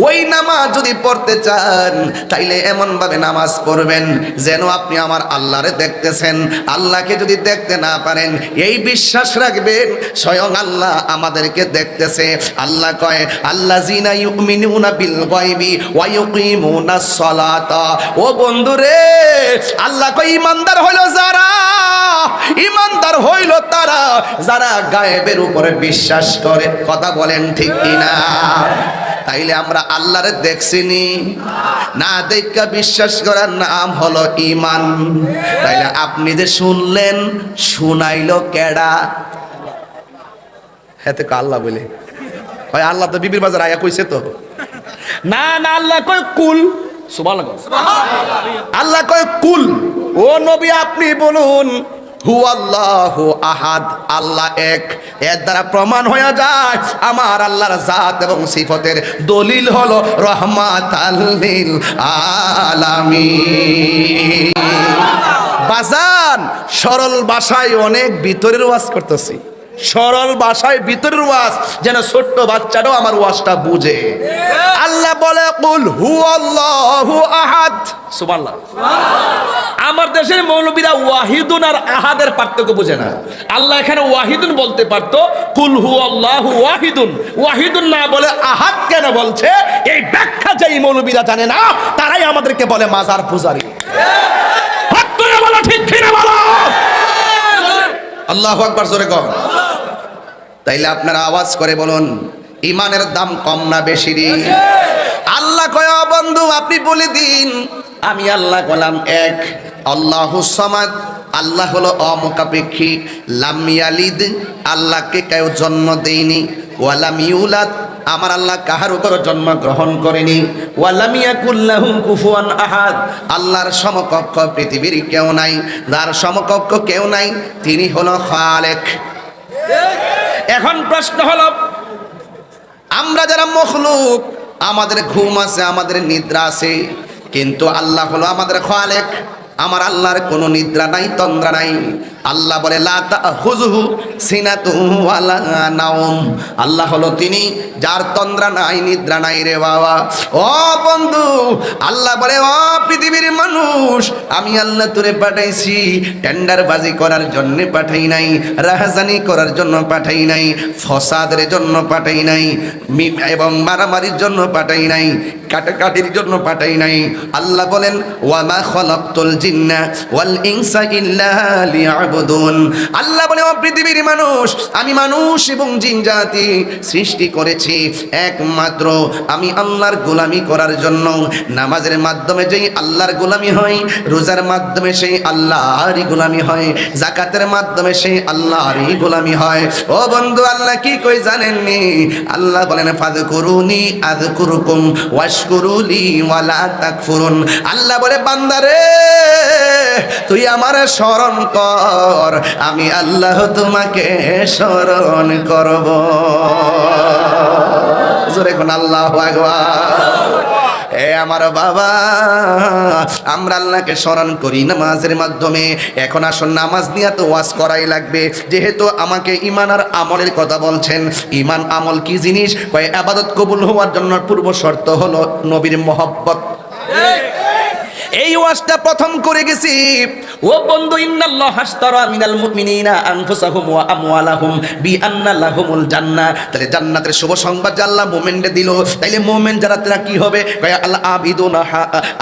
ওই নামাজ যদি পড়তে চান তাইলে এমন ভাবে নামাজ পড়বেন যেন আপনি আমার আল্লাহরে দেখতেছেন। আল্লাহকে যদি দেখতে না পারেন, এই বিশ্বাস রাখবেন স্বয়ং আল্লাহ আমাদেরকে দেখতেছে। আল্লাহ কয় আল্লাযিনা ইউমিনুনা বিল গায়বি ওয়া ইউকিমুনাস সালাতা। ও বন্ধুরে, আল্লাহ কয় ইমানদার হইল যারা, ইমানদার হইল তারা যারা গায়েবের উপরে বিশ্বাস করে। কথা বলেন ঠিক কিনা? তাইলে আমরা আল্লাহরে দেখছিনি না, দেখা বিশ্বাস করার নাম হলো ঈমান। তাইলে আপনি যে শুনলেন, শুনাইলো কেডা? হেতে কা আল্লাহ বলে হয়, আল্লাহ তো বিবির বাজার আয়া কইছে তো না না, আল্লাহ কয় কুল। সুবহানাল্লাহ, আল্লাহ কয় কুল। ও নবী আপনি বলুন হুয়াল্লাহু আহাদ, আল্লাহ এক। এর দ্বারা প্রমাণ হয়ে যায় আমার আল্লাহর জাত এবং সিফতের দলিল হলো রহমাতাল লিল আলামিন। বাজান, সরল ভাষায় অনেক ভিতরের ওয়াজ করতেছি, সরল ভাষায় ভিতরের ওয়াজ, যেন ছোট্ট বাচ্চাটাও আমার ওয়াজটা বুঝে। আল্লাহ বলে কুল হুয়াল্লাহু আহাদ। সুবহানাল্লাহ। আমার দেশের মৌলবীরা ওয়াহিদুন আর আহাদের পার্থক্য বুঝে না। আল্লাহ এখানে ওয়াহিদুন বলতে পারতো, কুল হুয়াল্লাহু ওয়াহিদুন, ওয়াহিদুন না বলে আহাদ কেন বলছে, এই ব্যাখ্যা যেই মৌলবীরা জানে না, তারাই আমাদেরকে বলে মাজার পূজারী। হাত তুলে বলো ঠিক কিনা বলো। আল্লাহু আকবার, জোরে কর। তাইলে আপনারা আওয়াজ করে বলুন ইমানের দাম কম না বেশি রে? আল্লাহ কয় বন্ধু আপনি বলে দিন আমি আল্লাহ গোলাম এক। আল্লাহুস সামাদ, আল্লাহ হলো অমুখাপেক্ষী। লাম ইয়ালিদ, আল্লাহকে কেউ জন্ম দেয়নি। ওয়ালাম ইউলাদ, আমার আল্লাহ কাহার উপর জন্ম গ্রহণ করেনি। ওয়ালাম ইয়াকুল লাহু কুফুয়ান আহাদ, আল্লাহর সমকক্ষ পৃথিবীর কেউ নাই। যার সমকক্ষ কেউ নাই তিনি হলো খালেক। এখন প্রশ্ন হলো, আমরা যারা মখলুক, আমাদের ঘুম আছে, আমাদের নিদ্রা আছে, কিন্তু আল্লাহ হলো আমাদের খালেক। আমার আল্লাহর কোনো নিদ্রা নাই, তন্দ্রা নাই। আল্লাহ বলে লা তাখুযুহু সিনাতুহু ওয়ালা নাওম, আল্লাহ হলো তিনি যার তন্দ্রা নাই, নিদ্রা নাই রে বাবা। ও বন্ধু, আল্লাহ বলে ও পৃথিবীর মানুষ, আমি আল্লাহ তোরে পাঠাইছি টেন্ডারবাজি করার জন্য পাঠাই নাই, রাহাজানি করার জন্য পাঠাই নাই, ফসাদের জন্য পাঠাই নাই, এবং মারামারির জন্য পাঠাই নাই, কাটাকাটির জন্য পাঠাই নাই। আল্লাহ বলেন ওয়া মা খালাকতুল জিন্না ওয়াল ইনসা ইল্লা লিয়া লিয়াবুদুন। আল্লাহ বলে, ও পৃথিবীর মানুষ, আমি মানুষ এবং জিন জাতি সৃষ্টি করেছি একমাত্র আমি আল্লাহর গোলামি করার জন্য। নামাজের মাধ্যমে যেই আল্লাহর গোলামি হয়, রোজার মাধ্যমে সেই আল্লাহরই গোলামি হয়, যাকাতের মাধ্যমে সেই আল্লাহরই গোলামি হয়। ও বন্ধু, আল্লাহ কি কই জানেননি? আল্লাহ বলেন, ফাযকুরুনি আযকুরুকুম ওয়াশকুরুলি ওয়ালা তাকফুরুন। আল্লাহ বলে, বান্দারে তুই আমার স্মরণ কর, আমি আল্লাহ তোমাকে স্মরণ করব। জোরে কোন আল্লাহু আকবার। এ আমার বাবা, আমরা আল্লাহকে স্মরণ করি নামাজের মাধ্যমে। এখন আসুন, নামাজ নিয়ে তো ওয়াজ করাই লাগবে, যেহেতু আমাকে ঈমান আর আমলের কথা বলছেন। ঈমান আমল কি জিনিস? কয় ইবাদত কবুল হওয়ার জন্য পূর্ব শর্ত হলো নবীর মহব্বত। এই ওয়াজটা প্রথম করে গেছি। ও বন্ধু, ইন্নাল্লাহ আশতারা মিনাল মুমিনিনা আনফুসাহুম ওয়া আমওয়ালাহুম বিআন্না লাহুমুল জান্নাহ। তাহলে জান্নাতের শুভ সংবাদ যে আল্লাহ মুমিনদের দিল, তাইলে মুমিন যারা তারা কি হবে? কয় আল আবিদুনা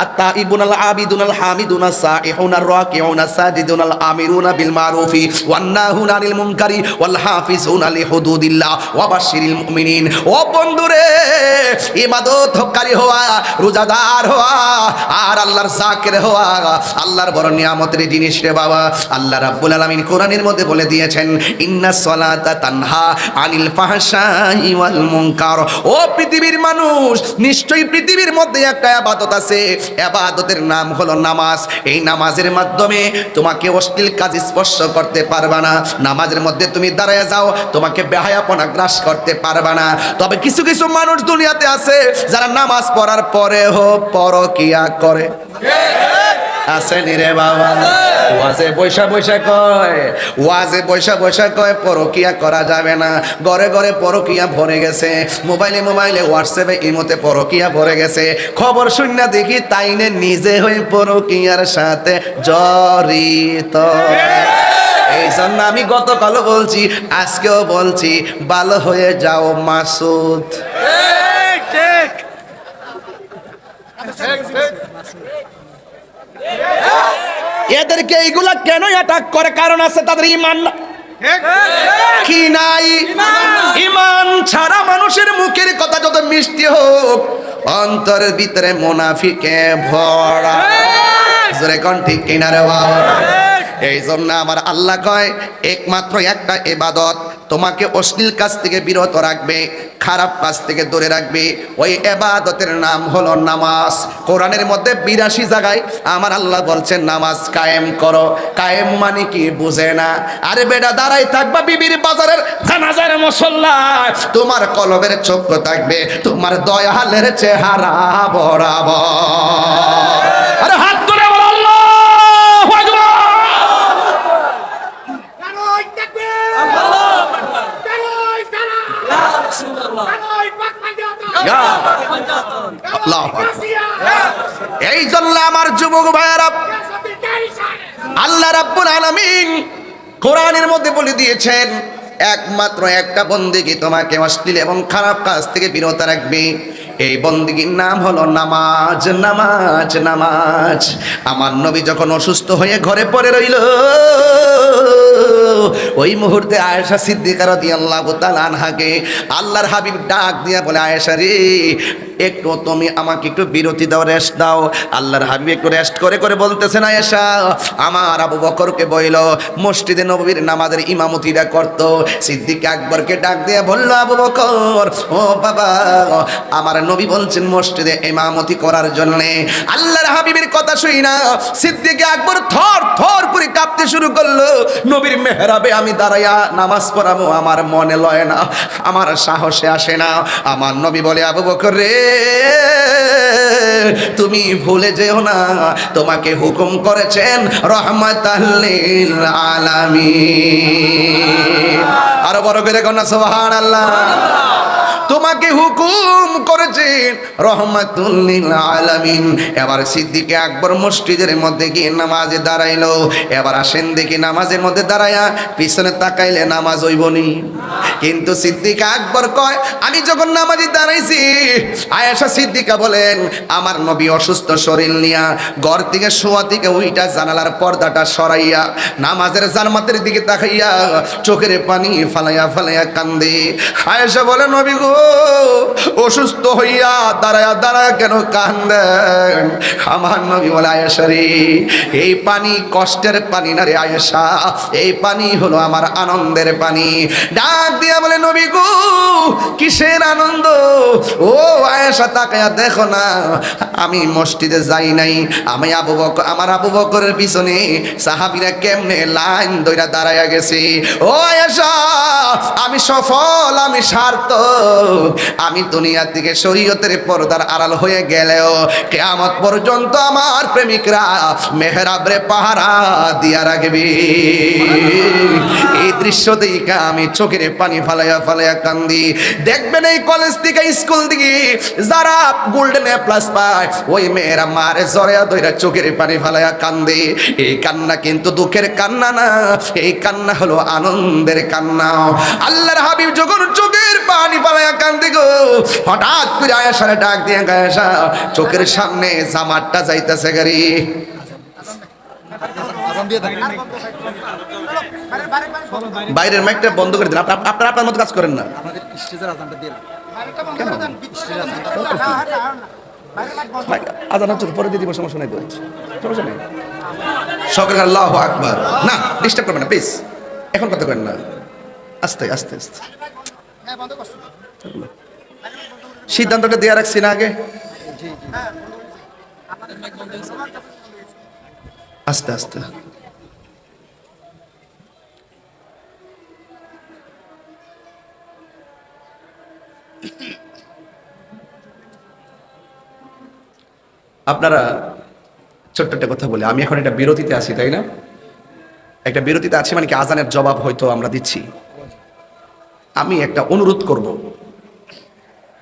আত-তাইবুনা আল আবিদুনা আল হামিদুনা সাইহুনা আর রাকিউনা সাজিদুনা আল আমিরুনা বিল মারুফি ওয়ান নাহুনা আনিল মুনকারি ওয়াল হাফিজুনা লিহুদুদিল্লাহ ওয়া বাশশিরিল মুমিনিন। ও বন্ধুরে, ইবাদতকারী হওয়া, রোজাদার হওয়া আর আল্লাহর যাকির হওয়া আল্লাহর বড় নিয়ামতের জিনিস রে বাবা। আল্লাহ রাব্বুল আলামিন কোরআনের মধ্যে বলে দিয়েছেন, ইন্নাস সালাতা তানহা আনিল ফাহশাই ওয়াল মুনকার। ও পৃথিবীর মানুষ, নিশ্চয়ই পৃথিবীর মধ্যে একটা ইবাদত আছে, ইবাদতের নাম হলো নামাজ। এই নামাজের মাধ্যমে তোমাকে অশ্লীল কাজ স্পর্শ করতে পারবা না। নামাজের মধ্যে তুমি দাঁড়ায় যাও, তোমাকে বেহায়াপনা গ্রাস করতে পারবা না। তবে কিছু কিছু মানুষ দুনিয়াতে আছে যারা নামাজ পড়ার পরেও পরকিয়া করে। আসেনি রে বাবা? ওয়াজে বৈশা বৈশা কয়, ওয়াজে বৈশা বৈশা কয় পরকিয়া করা যাবে না। ঘরে ঘরে পরকিয়া ভরে গেছে, মোবাইলে মোবাইলে হোয়াটসঅ্যাপে ইমোতে পরকিয়া ভরে গেছে। খবর শুননা দেখি তাইনে নিজে হয়ে পরকিয়ার সাথে জড়িত। এই জন্য আমি গতকালও বলছি, আজকেও বলছি, ভালো হয়ে যাও মাসুদ। এদেরকে এইগুলা কেন অ্যাটাক করে? কারণ আছে, তাদের ঈমান কি নাই? ঈমান ছাড়া মানুষের মুখের কথা যত মিষ্টি হোক, অন্তরের ভিতরে মুনাফিকে ভরা। জোরে কোন ঠিক কিনা রে বাবা? এই জন্য আমার আল্লাহ কয়, একমাত্র একটা ইবাদত তোমাকে অশ্লীল কাজ থেকে বিরত রাখবে, খারাপ কাজ থেকে দূরে রাখবে। ওই ইবাদতের নাম হলো নামাজ। কোরআনের মধ্যে 82 জায়গায় আমার আল্লাহ বলছেন নামাজ কায়েম করো। কায়েম মানে কি বুঝে না? আরে বেটা, দাঁড়াই থাকবা বিবির বাজারের জানাজার মুসল্লায়, তোমার কলবের চক্ষু থাকবে তোমার দয়ালের চেহারা বরাবর। আরে হাত তুলে বলো আল্লাহু আকবার। এই জন্য আমার যুবক ভাইয়েরা, আল্লাহ রাব্বুল আলামিন কোরআনের মধ্যে বলে দিয়েছেন, একমাত্র একটা বন্দেগী তোমাকে অশ্লীল এবং খারাপ কাজ থেকে বিরত রাখবে। এই বন্দেগীর নাম হলো নামাজ। নামাজ নামাজ। আমার নবী যখন অসুস্থ হয়ে ঘরে পড়ে রইল, ওই মুহূর্তে আয়েশা সিদ্দিকা রাদিয়াল্লাহু তাআলা আনহাকে আল্লাহর হাবিব ডাক দিয়া বলে, আয়েশা রে, একটু তুমি আমাকে একটু বিরতি দাও, রেস্ট দাও। আল্লাহর হাবিব একটু রেস্ট করে করে বলতেছেন, আয়েশা, আমার আবু বকরকে বইল মসজিদে নববীর নামাজের ইমামতিটা করত। সিদ্দিক আকবরকে ডাক দিয়ে বলল, আবু বকর, ও বাবা, আমার নবী বলছেন মসজিদে ইমামতি করার জন্য। আল্লাহর হাবিবের কথা শুই না সিদ্দিক আকবর থর থর করে কাঁপতে শুরু করলো। নবীর মেহরাবে আমি দাঁড়াইয়া নামাজ পড়াবো, আমার মনে লয় না, আমার সাহসে আসে না। আমার নবী বলে, আবু বকর রে, তুমি ভুলে যেও না, তোমাকে হুকুম করেছেন রহমাতাল লিল আলামিন। আরো বড় করে কোন সুবহানাল্লাহ। তোমাকে হুকুম করেছেন রহমাতুল লিল আলামিন। এবার সিদ্দিক আকবর মসজিদের মধ্যে গিয়ে নামাজে দাঁড়াইলো। এবার আসেন দেখি নামাজের মধ্যে দাঁড়ায়া পিছনে তাকাইলে নামাজ হইবনি। কিন্তু সিদ্দিক আকবর কয় আমি যখন নামাজে দাঁড়াইছি, আয়েশা সিদ্দিকা বলেন আমার নবী অসুস্থ শরীর নিয়া ঘর থেকে শোয়া থেকে উইটা জানালার পর্দাটা সরাইয়া নামাজের জামাতের দিকে তাকাইয়া চোখের পানি ফালাইয়া ফালাইয়া কান্দে। আয়েশা বলে নবী গো অসুস্থ হইয়া দাঁড়ায়া দাঁড়ায়া কেন কান্দেন? আমার নবী বলে আয়েশা রে এই পানি কষ্টের পানি না রে আয়েশা, এই পানি হলো আমার আনন্দের পানি। ডাক দিয়া বলে নবী গো কিসের আনন্দ? ও আয়েশা তাকায়া দেখো না আমি মসজিদে যাই নাই, আমি আমার আবু বকরের পিছনে সাহাবীরা কেমনে লাইন ধইরা দাঁড়ায়া গেছে। ও আয়েশা আমি সফল, আমি সার্থক, আমি দুনিয়া থেকে শরীয়তের পর্দার আড়াল হয়ে গেলেও কিয়ামত পর্যন্ত আমার প্রেমিকরা মেহরাবরে পাহারা দিয়া রাখবে। এই দৃশ্য দেখে আমি চোখের পানি ফালাইয়া ফালাইয়া কান্দি। দেখবেন এই কলেজ থেকে স্কুল থেকে যারা গোল্ডেন এ প্লাস পায় ওই মেয়েরা মারে জড়াইয়া ধইরা চোখের পানি ফালাইয়া কান্দে। এই কান্না কিন্তু দুঃখের কান্না না, এই কান্না হলো আনন্দের কান্না। আল্লাহর হাবিব যখন চোখের পানি ফালাইয়া কান্দে গো, হঠাৎ করে আয়েশারে ডাক দিয়ে আয়েশা চোখের সামনে জামাতটা যাইতেছে গাড়ি। বাইরের মাইকটা বন্ধ করে দিন। আপনারা আপনার মতো কাজ করেন না। আজান হচ্ছে পরে দিয়ে দিব, সমস্যা নাই, সমস্যা নেই। সকলে আল্লাহু আকবার। না ডিস্টার্ব করবেন না প্লিজ, এখন কথা করেন না, আস্তে আস্তে আস্তে। সিদ্ধান্তটা দেয়া রাখছি না আগে, আস্তে আস্তে। আপনারা ছোট্ট একটা কথা বলি, আমি এখন একটা বিরতিতে আছি তাই না? একটা বিরতিতে আছি মানে কি আজানের জবাব হয়তো আমরা দিচ্ছি। আমি একটা অনুরোধ করব,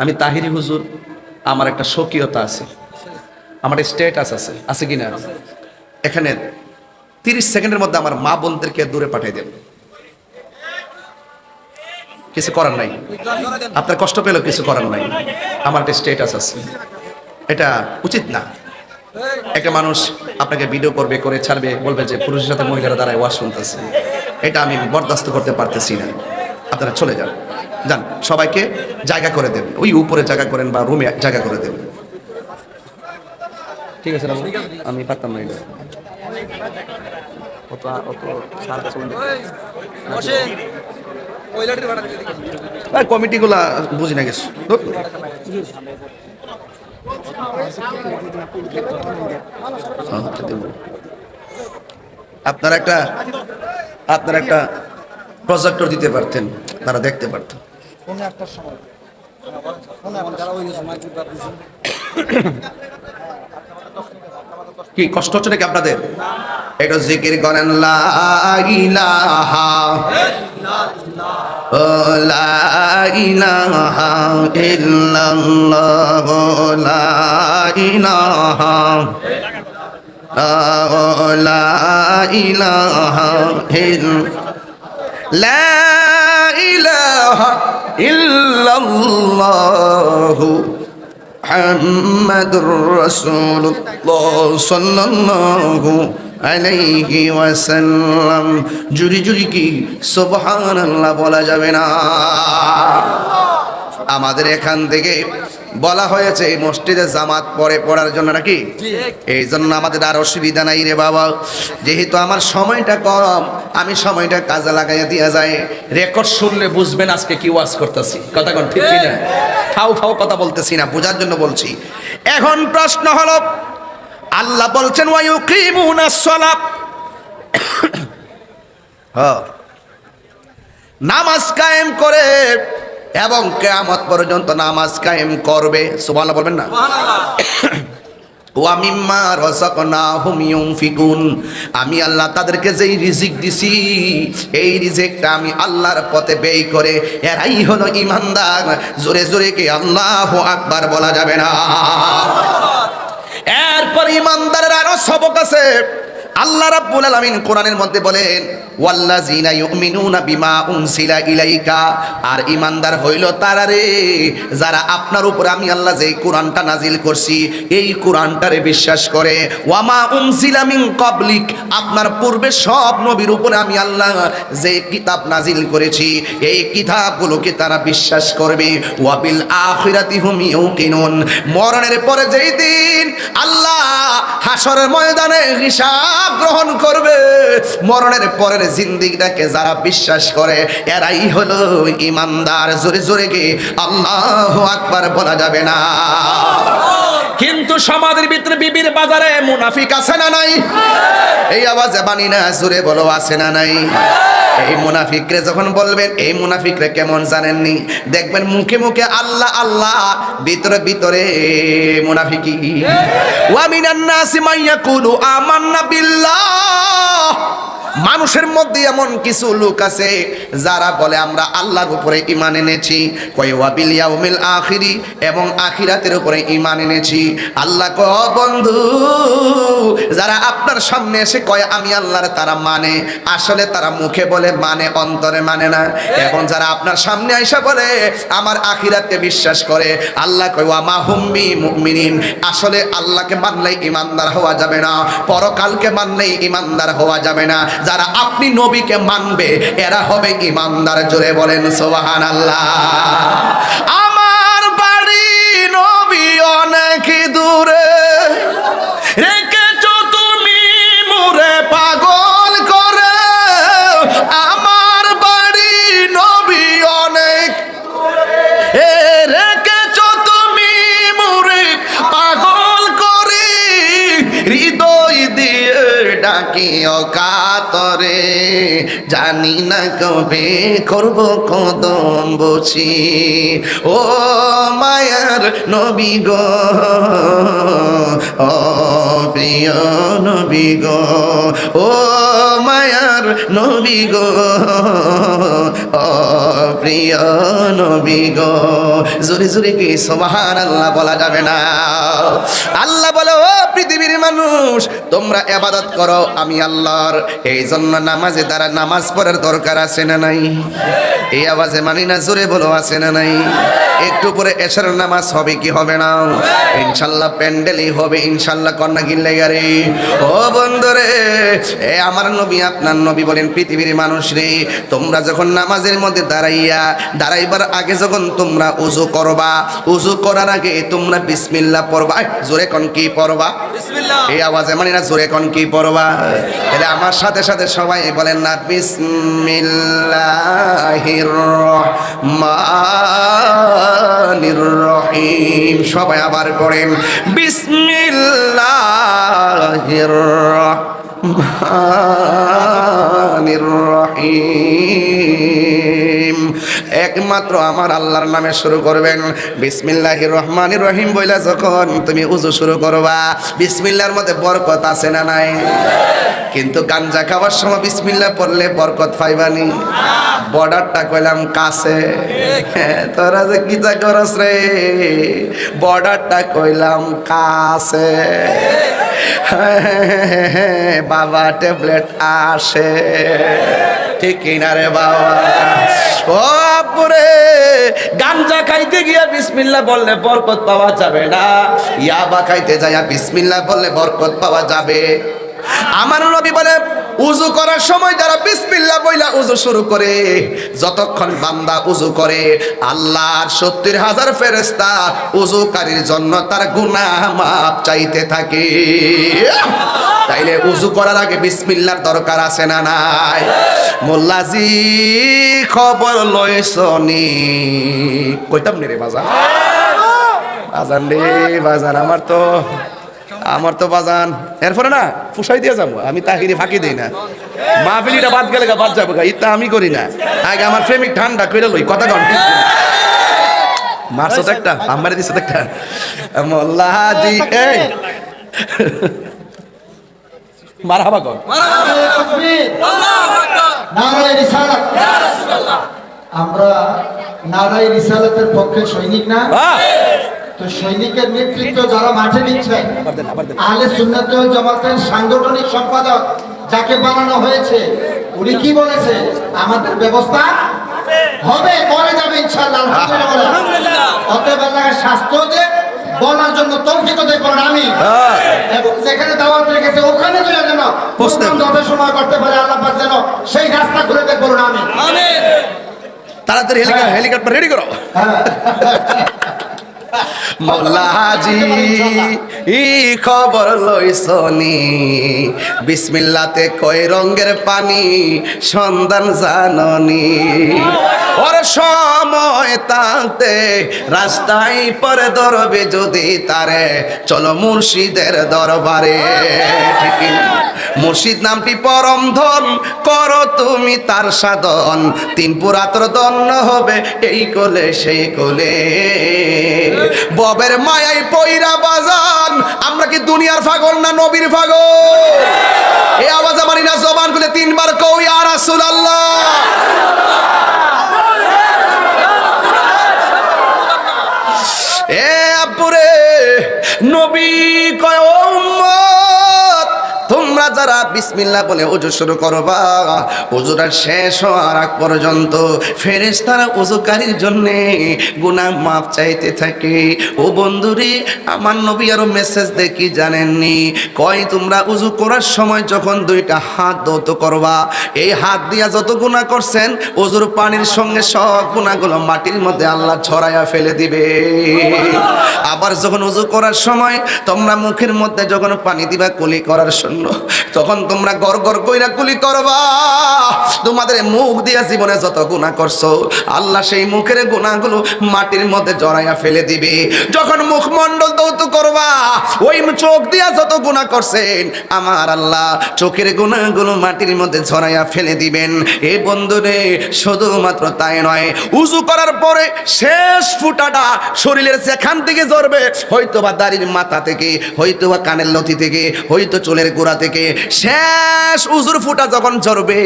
আমি তাহিরি হুজুর, আমার একটা স্বকীয়তা আছে, আমার স্ট্যাটাস আছে, আছে কিনা? এখানে 30 সেকেন্ডের মধ্যে আমার মা বোনদেরকে দূরে পাঠিয়ে দেন, কিছু করার নাই। আপনার কষ্ট পেলেও কিছু করার নাই, আমার একটা স্ট্যাটাস আছে, এটা উচিত না। একটা মানুষ আপনাকে ভিডিও করবে, করে ছাড়বে, বলবে যে পুরুষের সাথে মহিলারা দাঁড়ায় ওয়াজ শুনতেছে, এটা আমি বরদাস্ত করতে পারতেছি না। আপনারা চলে যান, যান, সবাইকে জায়গা করে দেন, ওই উপরে জায়গা করেন বা রুমে জায়গা করে দেন। ঠিক আছে, আমি পারতাম না এটা। কমিটিগুলা বুঝি না কিছু। আপনারা একটা প্রজেক্টর দিতে পারতেন, তারা দেখতে পারতেন। কি কষ্ট হচ্ছে নাকি আপনাদের? এটা জিকির করেন লা ইলাহা লা ইলাহা ইল্লাল্লাহ লা ইলাহা লা ইলাহা লা ইলাহা ইল্লাল্লাহ মুহাম্মাদুর রাসূলুল্লাহ সাল্লাল্লাহু আলাইহি ওয়াসাল্লাম। জুরি জুরি কি সুবহানাল্লাহ বলা যাবে না? আমাদের এখান থেকে বলা হয়েছে মসজিদে জামাত পড়ার জন্য নাকি, এই জন্য আমাদের আর অসুবিধা নাই রে বাবা। যেহেতু আমার সময়টা কম, আমি সময়টা কাজে লাগাইয়া দিয়া যায়। রেকর্ড শুনলে বুঝবেন আজকে কি ওয়াজ করতেছি, কথা কোন ঠিক কিনা? ফাও ফাও কথা বলতেছি না, বোঝার জন্য বলছি। এখন প্রশ্ন হলো, আল্লাহ বলছেন ওয়া ইউকিমুনাস সালাত, নামাজ কায়েম করে এবং কিয়ামত পর্যন্ত নামাজ কায়েম করবে। সুবহানাল্লাহ বলবেন না? ওয়া মিম্মা রাযাকনাহুম ইউনফিকুন, আমি আল্লাহ তাদেরকে যেই রিজিক দিছি এই রিজিকটা আমি আল্লাহর পথে ব্যয় করে, এরাই হলো ঈমানদার। জোরে জোরে কি আল্লাহু আকবার বলা যাবে না? এরপর ঈমানদারের আরো সবক আছে। আল্লাহ রাব্বুল আলামিন কোরআনের মধ্যে বলেন ওয়াল্লাযিনা ইউমিনুনা বিমা উনসিলা ইলাইকা, আর ঈমানদার হইল তারা রে যারা আপনার উপর আমি আল্লাহ যেই কোরআনটা নাজিল করছি এই কোরআনটারে বিশ্বাস করে। ওয়ামা উনসিলা মিন ক্বাবলিক, আপনার পূর্বে সব নবীর উপরে আমি আল্লাহ যে কিতাব নাজিল করেছি এই কিতাবগুলোকে তারা বিশ্বাস করবে। ওয়াবিল আখিরাতি হুম ইউকিনুন, মরণের পরে যেই দিন আল্লাহ হাসরের ময়দানে হিসাব গ্রহণ করবে, মরণের পরের জিন্দেগিটাকে যারা বিশ্বাস করে এরাই হলো ঈমানদার। জোরে জোরে কি আল্লাহু আকবার বলা যাবে না? কিন্তু সমাজের ভিতরে বিবির বাজারে মুনাফিক আছে না নাই? এই আওয়াজে বানি না, জোরে বলো আছে না নাই? এই মুনাফিকরে যখন বলবেন, এই মুনাফিকরে কেমন জানেননি? দেখবেন মুখে মুখে আল্লাহ আল্লাহ, ভিতরে ভিতরে মুনাফিকি। ওয়া মিনান নাসি মান ইয়াকুলু আমান্না বিল্লাহ, মানুষের মধ্যে এমন কিছু লোক আছে যারা বলে আমরা আল্লাহর উপরে ঈমান এনেছি, কয় ওয়া বিল ইয়াউমিল আখিরি, এবং আখিরাতের উপরে ঈমান এনেছি। আল্লাহ কয় বন্ধু যারা আপনার সামনে এসে কয় আমি আল্লাহর, তারা মানে, আসলে তারা মুখে বলে মানে, অন্তরে মানে না। এখন যারা আপনার সামনে আইসা বলে আমার আখিরাতে বিশ্বাস করে, আল্লাহ কয় ওয়া মা হুম বিমুমিনিন, আসলে আল্লাহকে মানলেই ঈমানদার হওয়া যাবে না, পরকালকে মানলেই ঈমানদার হওয়া যাবে না। যারা আপনি নবীকে মানবে এরা হবে ঈমানদার। জোরে বলেন সুবহানাল্লাহ। আমার বাড়ি নবী অনেক দূরে, রেখেছো তুমি মোরে পাগল করে। আমার বাড়ি নবী অনেক দূরে, রেখেছো তুমি মোরে পাগল করে। হৃদয় দিয়ে ডাকি কাতরে, জানি না কবে করব কদম বসি। ও মায়ার নবী গো, ও প্রিয় নবী গো, ও মায়ার নবী গো, ও প্রিয় নবী গো। জোরে জোরে কি সুবহানাল্লাহ বলা যাবে না? আল্লাহ বলে ও পৃথিবীর মানুষ তোমরা ইবাদত করো আমি আল্লাহর, এই জন্য নামাজে দ্বারা নামাজ পড়ার দরকার আছে না নাই? এই আওয়াজে মানি না, জোরে বলো আছে না নাই? একটু পরে এশার নামাজ হবে কি হবে না? ইনশাআল্লাহ প্যান্ডেলই হবে ইনশাআল্লাহ। কন্যা গিল্লে গারে ও বন্ধুরে, এ আমার নবী আপনার নবী বলেন পৃথিবীর মানুষ রে, তোমরা যখন নামাজের মধ্যে দাঁড়াইবার আগে যখন তোমরা উযু করবা, উযু করার আগে তোমরা বিসমিল্লাহ পড়বা। জোরে কোন কি পড়বা? বিসমিল্লাহ। এই আওয়াজে মানি না, জোরে কোন কি পড়বা? তাহলে আমার সাথে সাথে সবাই বলেন না বিসমিল্লাহির রহমানির রহিম। সবাই আবার পড়েন বিসমিল্লাহির রহমানির রহিম। একমাত্র আমার আল্লাহর নামে শুরু করবেন। বিসমিল্লাহির রহমানির রহিম বইলা যখন তুমি উযু শুরু করবা, বিসমিল্লাহর মধ্যে বরকত আছে না নাই? কিন্তু গাঞ্জা খাওয়ার সময় বিসমিল্লাহ পড়লে বরকত পাইবানি? বর্ডারটা কইলাম কাছে, তোরা যে কিতা করস রে, বর্ডারটা কইলাম কাছে। বাবা ট্যাবলেট আসে, ঠিক না রে বাবা? ও পুরে গাঞ্জা খাইতে গিয়া বিসমিল্লাহ বললে বরকত পাওয়া যাবে না, ইয়াবা খাইতে যাইয়া বিসমিল্লাহ বললে বরকত পাওয়া যাবে। আমার নবী বলে উযু করার সময় যারা বিসমিল্লাহ বইলা উযু শুরু করে, যতক্ষণ বান্দা উযু করে আল্লাহর ৭০,০০০ ফেরেশতা উযুকারীর জন্য তার গুনাহ মাফ চাইতে থাকে। তাইলে উযু করার আগে বিসমিল্লাহর দরকার আছে না নাই? মোল্লাজি খবর লইছনি, কইতাম নি রে বাজান, বাজান রে বাজান, আমার তো বাজান এরপরে না ফুসাই দিয়ে যাবো আমি, তাহিরি ফাঁকি দিই না। মাহফিলিটা বাদ গেলে বাদ যাবো, ইতা আমি করি না। আগে আমার প্রেমিক ঠান্ডা কইরা লই কথা কন। মারছো একটা আমার দিছো একটা মোল্লাজি, এই মারহাবা কর। নারায়ে রিসালাত। আমরা নারায়ে রিসালাতের পক্ষে সৈনিক না, তো সৈনিকের নেতৃত্ব যারা মাঠে নিচ্ছেন, আহলে সুন্নাত ওয়াল জামাতের সাংগঠনিক সম্পাদক যাকে বানানো হয়েছে, উনি কি বলেছে? আমাদের ব্যবস্থা হবে, করে যাবে ইনশাআল্লাহ। আলহামদুলিল্লাহ। অতএব আল্লাহর স্বাস্থ্য যে বলার জন্য তৌফিক দেয় করেন আমি, এবং যেখানে দাওয়াত রেখেছে ওখানে চলে যেন যত সময় করতে পারে আল্লাহ পাক যেন সেই রাস্তা খুলে দেয় বলুন আমি। আমিন। তাড়াতাড়ি হেলিকপ্টার রেডি করো। মৌলাজি ই খবর লইছনি, বিসমিল্লাতে কয় রঙের পানি সন্ধান জাননি। ওর সময় তাতে রাস্তায় পরে ধরবে যদি তারে, চলো মুর্শিদের দরবারে। ঠিক না? মুর্শিদ নামটি পরম ধন, করো তুমি তার সাধন, তিন পুরাতর দন্য হবে এই কোলে সেই কোলে। ববের মায়াই পয়রা বাজান, আমরা কি দুনিয়ার পাগল না নবীর পাগল? এই আওয়াজ আমারই না, জবান খুলে তিনবার কও ইয়া রাসূলুল্লাহ। এ আপুরে নবী কয় উম্মত, তোমরা যারা বিসমিল্লাহ বলে ওযু শুরু করবা, ওযুটা শেষ হওয়ার আগ পর্যন্ত ফেরেশতারা ওযুকারীর জন্য গুনাহ মাফ চাইতে থাকে। ও বন্ধুরে, আমার নবী আরো মেসেজ দেখি জানেননি, কয় তোমরা ওযু করার সময় যখন দুইটা হাত ধৌত করবা, এই হাত দিয়া যত গুনাহ করছেন ওযুর পানির সঙ্গে সব গুনাহগুলো মাটির মধ্যে আল্লাহ ছড়াইয়া ফেলে দিবে। আবার যখন ওযু করার সময় তোমরা মুখের মধ্যে যখন পানি দিবা কুলি করার জন্য, তখন তোমরা গড় গড় কইরা কুলি করবা। তোমাদের মুখ দিয়া জীবনে যত গুনাহ করছো আল্লাহ সেই মুখের গুনাহগুলো মাটির মধ্যে জড়াইয়া ফেলে দিবে। যখন মুখমণ্ডল ধৌত করবা, ওই চোখ দিয়া যত গুনাহ করছেন আমার আল্লাহ চোখের গুনাহগুলো মাটির মধ্যে ঝরাইয়া ফেলে দিবেন। এই বন্ধুরে, শুধুমাত্র তাই নয়, উযু করার পরে শেষ ফুটাটা শরীরের যেখান থেকে ঝরবে, হয়তোবা দাড়ির মাথা থেকে, হয়তোবা কানের লতি থেকে, হয়তো চুলের গোড়া থেকে, শেষ উজুর ফুটা যখন ঝরবে,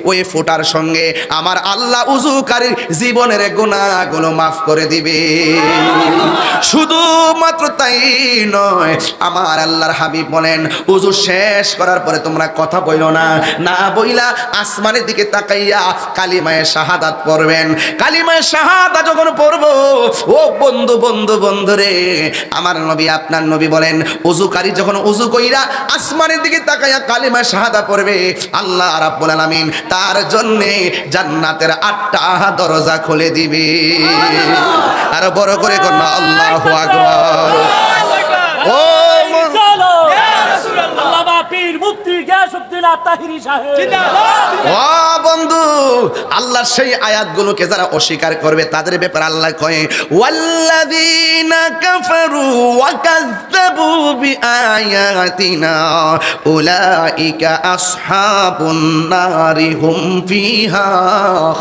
ওই ফুটার সঙ্গে আমার আল্লাহ উজুকারীর জীবনের গুনাহগুলো মাফ করে দিবে। শুধুমাত্র তাই নয়, আমার আল্লাহর হাবিব বলেন, উজু শেষ করার পরে তোমরা কথা বইলো না, না বইলা আসমানের দিকে তাকাইয়া কালিমায়ে শাহাদাত পড়বেন। কালিমায়ে শাহাদাত যখন পড়বো, ও বন্ধু বন্ধু বন্ধুরে, আমার নবী আপনার নবী বলেন, উজুকারী যখন উজু কইরা আসমানের দিকে তাকাইয়া কালিমা শাহাদা পড়বে, আল্লাহ রাব্বুল আলামিন তার জন্য জান্নাতের 8টা দরজা খুলে দিবে। আর বড় করে কোন আল্লাহু আকবার। ও বন্ধু, আল্লাহর সেই আয়াতগুলোকে যারা অস্বীকার করবে তাদের ব্যাপারে আল্লাহ কয়, ওয়াল্লাযীনা কাফারু ওয়া কাযযাবু বিআয়াতিনা উলাইকা আসহাবুন নারি হুম ফিহা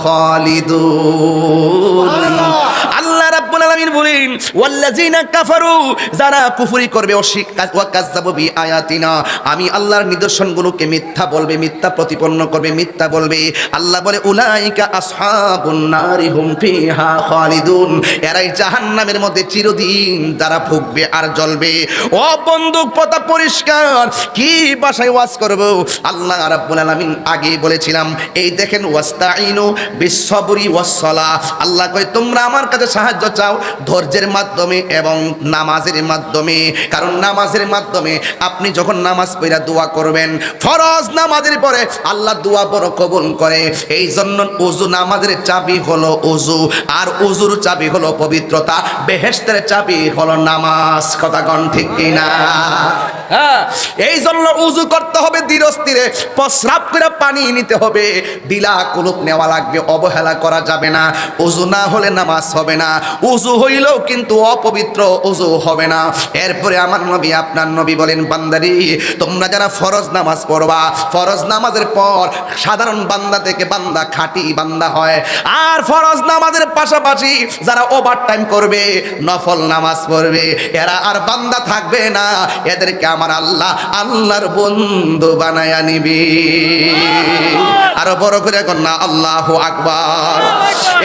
খালিদুন। আল্লাহ রাব্বুল আলামিন বলেন, ওয়াল্লাযীনা কাফারু, যারা কুফরি করবে, অস্বীকার, ওয়া কাযযাবু বিআয়াতিনা, আমি আল্লাহর নিদর্শনগুলোকে মিথ্যা বলবে, মিথ্যা প্রতিপন্ন করবে, মিথ্যা বলবে, আল্লাহ বলে উলাইকা আসহাবুন নারি হুম ফিহা খালিদুন, এরাই জাহান্নামের মধ্যে চিরদিন যারা ভুগবে আর জ্বলবে। ও বন্ধু, কথা পরিষ্কার, কি ভাষায় ওয়াজ করব? আল্লাহ রাব্বুল আলামিন আগে বলেছিলাম, এই দেখেন, ওয়াস্তাইনু বিসসবরি ওয়াসসালাহ, আল্লাহ কয় তোমরা আমার কাছে সাহায্য চাও ধৈর্যের মাধ্যমে এবং নামাজের মাধ্যমে। কারণ নামাজের মাধ্যমে আপনি যখন নামাজ পড়া দোয়া করবেন, ফরজ নামাজের পরে আল্লাহ দোয়া বড় কবুল করে। এই জন্য ওযু, নামাজের চাবি হলো ওযু, আর ওযুর চাবি হলো পবিত্রতা, বেহেশতের চাবি হলো নামাজ। কথা কোন ঠিক কিনা? হ্যাঁ, এই জন্য ওযু করতে হবে ধীর স্থিরে, প্রস্রাব করে পানি নিতে হবে, বিলা কুলুপ নেওয়া লাগবে, অবহেলা করা যাবে না। ওযু না হলে নামাজ হবে না। ওযু হইলেও কিন্তু অপবিত্র ওযু হবে না। এরপরে আমার নবী আপনার নবী বলেন, বান্দারি তোমরা যারা ফরজ নামাজ পড়বা, ফরজ নামাজের পর সাধারণ বান্দা থেকে বান্দা খাঁটি বান্দা হয়, আর ফরজ নামাজের পাশাপাশি যারা ওভারটাইম করবে, নফল নামাজ পড়বে, এরা আর বান্দা থাকবে না, এদেরকে আমার আল্লাহ আল্লাহর বন্ধু বানায়া নিবি। আরো বড় করে কন্যা আল্লাহু আকবার।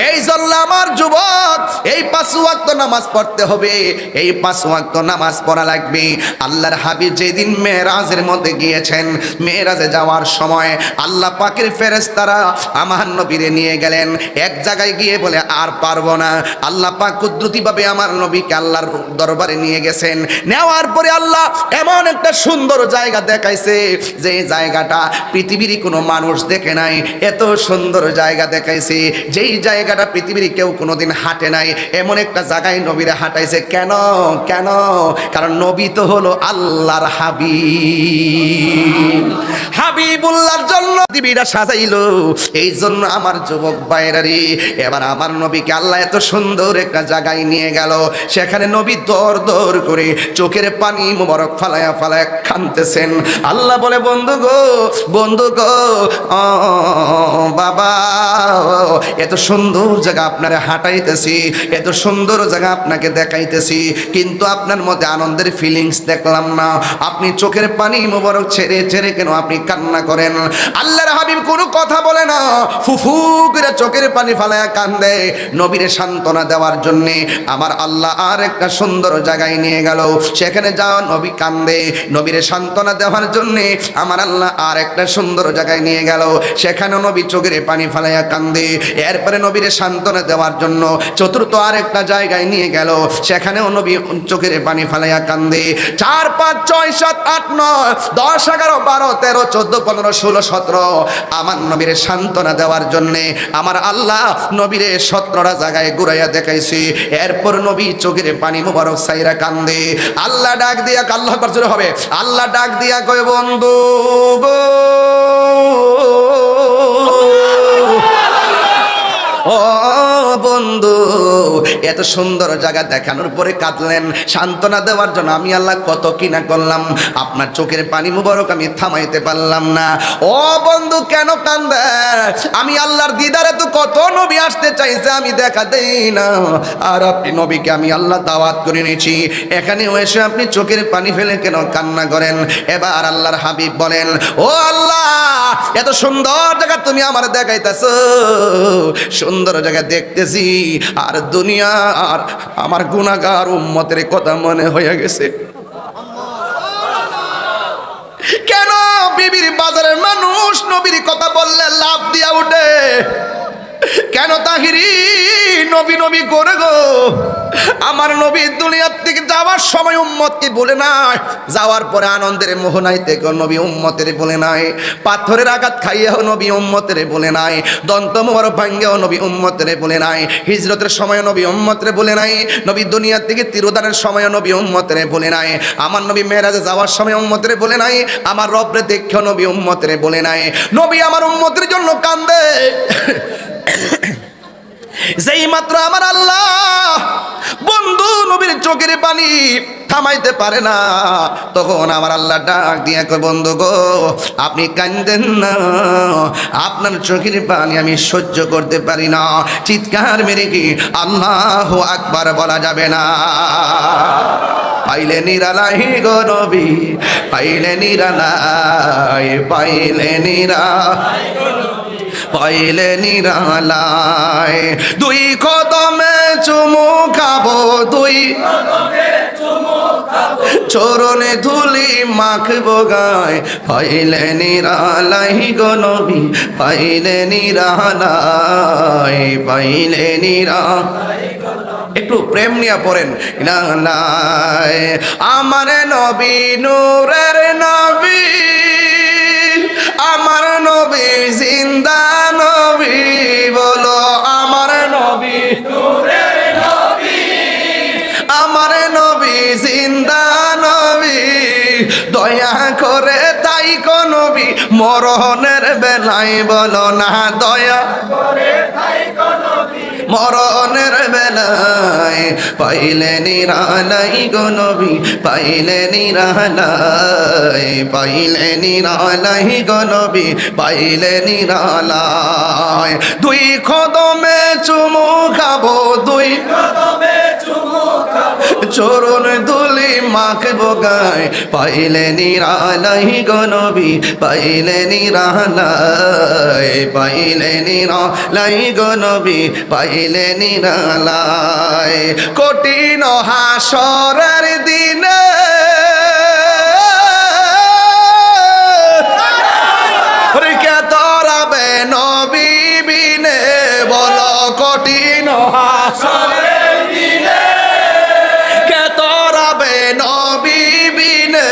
এই জন্য আমার যুবক, এই 5 ওয়াক্ত নামাজ পড়তে হবে, এই 5 ওয়াক্ত নামাজ পড়া লাগবে। আল্লাহর হাবিব যেদিন মেরাজের মধ্যে গিয়েছেন, মেরাজে যাওয়ার সময় আল্লাহ পাকের ফেরেশতারা আমার নবীরে নিয়ে গেলেন। এক জায়গায় গিয়ে বলে আর পারবো না, আল্লাহ পাক কুদরতিভাবে আমার নবীকে আল্লাহর দরবারে নিয়ে গেছেন। নেওয়ার পরে আল্লাহ এমন একটা সুন্দর জায়গা দেখাইছে, যে জায়গাটা পৃথিবীর কোনো মানুষ দেখে নাই। এত সুন্দর জায়গা দেখাইছে, যেই জায়গাটা পৃথিবীর কেউ কোনোদিন হাঁটে নাই, এমন একটা জায়গায় নবীরা হাঁটাইছে। কেন? কেন? কারণ নবী তো হলো আল্লাহর হাবিব, হাবিবুল্লাহর জন্য পৃথিবীটা সাজাইলো। এই জন্য আমার যুবক ভাইরারি, এবার আমার নবীকে আল্লাহ এত সুন্দর একটা জায়গায় নিয়ে গেল, সেখানে নবী দৌড় দৌড় করে চোখের পানি মোবারক ফালায়া ফালায়া কাঁদতেছেন। আল্লাহ বলে, বন্ধু গো, বন্ধু গো, ও বাবা, এত সুন্দর জায়গা আপনারে হাঁটাইতেছি, এত সুন্দর জায়গা আপনাকে দেখাইতেছি, কিন্তু আপনার মধ্যে আনন্দের ফিলিংস দেখলাম না। আপনি চোখের পানি মোবারক ছেড়ে ছেড়ে কেন আপনি কান্না করেন? আল্লাহর হাবিব কোনো কথা বলে না, ফুফু করে চোখের পানি ফালায়া কান্দে। নবীরে সান্ত্বনা দেওয়ার জন্যে আমার আল্লাহ আর একটা সুন্দর জায়গায় নিয়ে গেল, সেখানে যাও নবী কান্দে। নবীরে সান্ত্বনা দেওয়ার জন্যে আমার আল্লাহ আর একটা সুন্দর জায়গায় নিয়ে গেল, সেখানে নবী চোখের পানি ফালাইয়া কান্দে। এরপরে নবীরে সান্ত্বনা দেওয়ার জন্য চতুর্থ আর একটা জায়গায় নিয়ে গেল, সেখানেও নবী চোখের পানি ফালাইয়া কান্দে। 4, 5, 6, 7, 8, 9, 10, 11, 12, 13, 14, 15, 16, 17 আমার নবীরে সান্ত্বনা দেওয়ার জন্যে আমার আল্লাহ নবীরে 17টা জায়গায় ঘুরাইয়া দেখাইছি। এরপর নবী চোখের পানি মোবারক সাইরা কান্দে। আল্লাহ ডাক দিয়া, আল্লাহ আকবার জোরে হবে, আল্লাহ ডাক দিয়া কয়, বন্ধু গো, ও বন্ধু, এত সুন্দর জায়গা দেখানোর পরে কাঁদলেন, সান্ত্বনা দেওয়ার জন্য আমি আল্লাহ কত কিনা করলাম, আপনার চোখের পানি মুবারক আমি থামাইতে পারলাম না। ও বন্ধু, কেন কান্দে? আমি আল্লাহর দিদারে তো কত নবী আসতে চাইছে, আমি দেখা দেই না, আর আপনি নবীকে আমি আল্লাহ দাওয়াত করে নিয়েছি, এখানে এসে আপনি চোখের পানি ফেলে কেন কান্না করেন? এবার আল্লাহর হাবিব বলেন, ও আল্লাহ, এত সুন্দর জায়গা তুমি আমার দেখাইতেছো, সুন্দর জায়গা দেখতেছি, আর দুনিয়া আর আমার গুনাহগার উম্মতের কথা মনে হয়ে গেছে। কেন বিবির বাজারের মানুষ নবীর কথা বললে লাভ দিয়া উঠে? কেন তাহিরি নবী নবী করে গো? আমার নবী দুনিয়ার থেকে যাওয়ার সময় উম্মতকে বলে নাই, যাওয়ার পরে আনন্দের মোহনায় থেকে নবী উম্মতের বলে নাই, পাথরের আঘাত খাইয়াও নবী উম্মতের বলে নাই, দন্ত মোবারক ভাঙ্গেও নবী উম্মতের বলে নাই, হিজরতের সময় নবী উম্মতের বলে নাই, নবী দুনিয়ার থেকে তিরোধানের সময় নবী উম্মতের বলে নাই, আমার নবী মেরাজে যাওয়ার সময় উম্মতের বলে নাই, আমার রবরে দেখেও নবী উম্মতের বলে নাই। নবী আমার উম্মতের জন্য কান্দে। যেই মাত্র আমার আল্লাহ বন্ধু নবীর চোখের পানি থামাইতে পারে না, তখন আমার আল্লাহ ডাক দিয়া কয়, বন্ধু গো, আপনি কান্দেন না, আপনার চোখের পানি আমি সহ্য করতে পারি না। চিৎকার মেরে কি আল্লাহু আকবার বলা যাবে না? পাইলে নিরালাই গো নবী, পাইলে নিরালাই, পাইলে নিরালাই, পাইলে নিরালায়, দুই কদমে চুমু খাবো, দুই চরণে ধুলি মাখবো গায়, পাইলে নিরালাই গো নবী, পাইলে নিরালাই, পাইলে নিরালাই। একটু প্রেম নিয়ে পড়েন, নিরালায় আমার নবী, নূরের নবী, আমার নবী জিন্দা নবী, বলো আমার নবী, নূরের নবী, আমার নবী জিন্দা নবী, দয়া করে তাই কো নবী, মরণের বেলায় বলো না, দয়া করে তাই কো নবী, মরণের বেলায় নিরালায়, পাইলে নিরালায় গো নবী, পাইলে নিরালায়, পাইলে নিরালায় গো নবী, পাইলে নিরালায়। দুই কদমে চুমু খাবো, দুই কদমে চুমু খাবো, চরণ ধুলি মাখবো গায়, পাইলে নিরালায় গো নবী, পাইলে নিরালায়, পাইলে নিরালায় গো নবী, পাইলে নিরালায়। কঠিন হাসরের দিনে কে তরাবে নবী বিনে, বলো কঠিন হাসরের দিনে কে তরাবে নবী বিনে,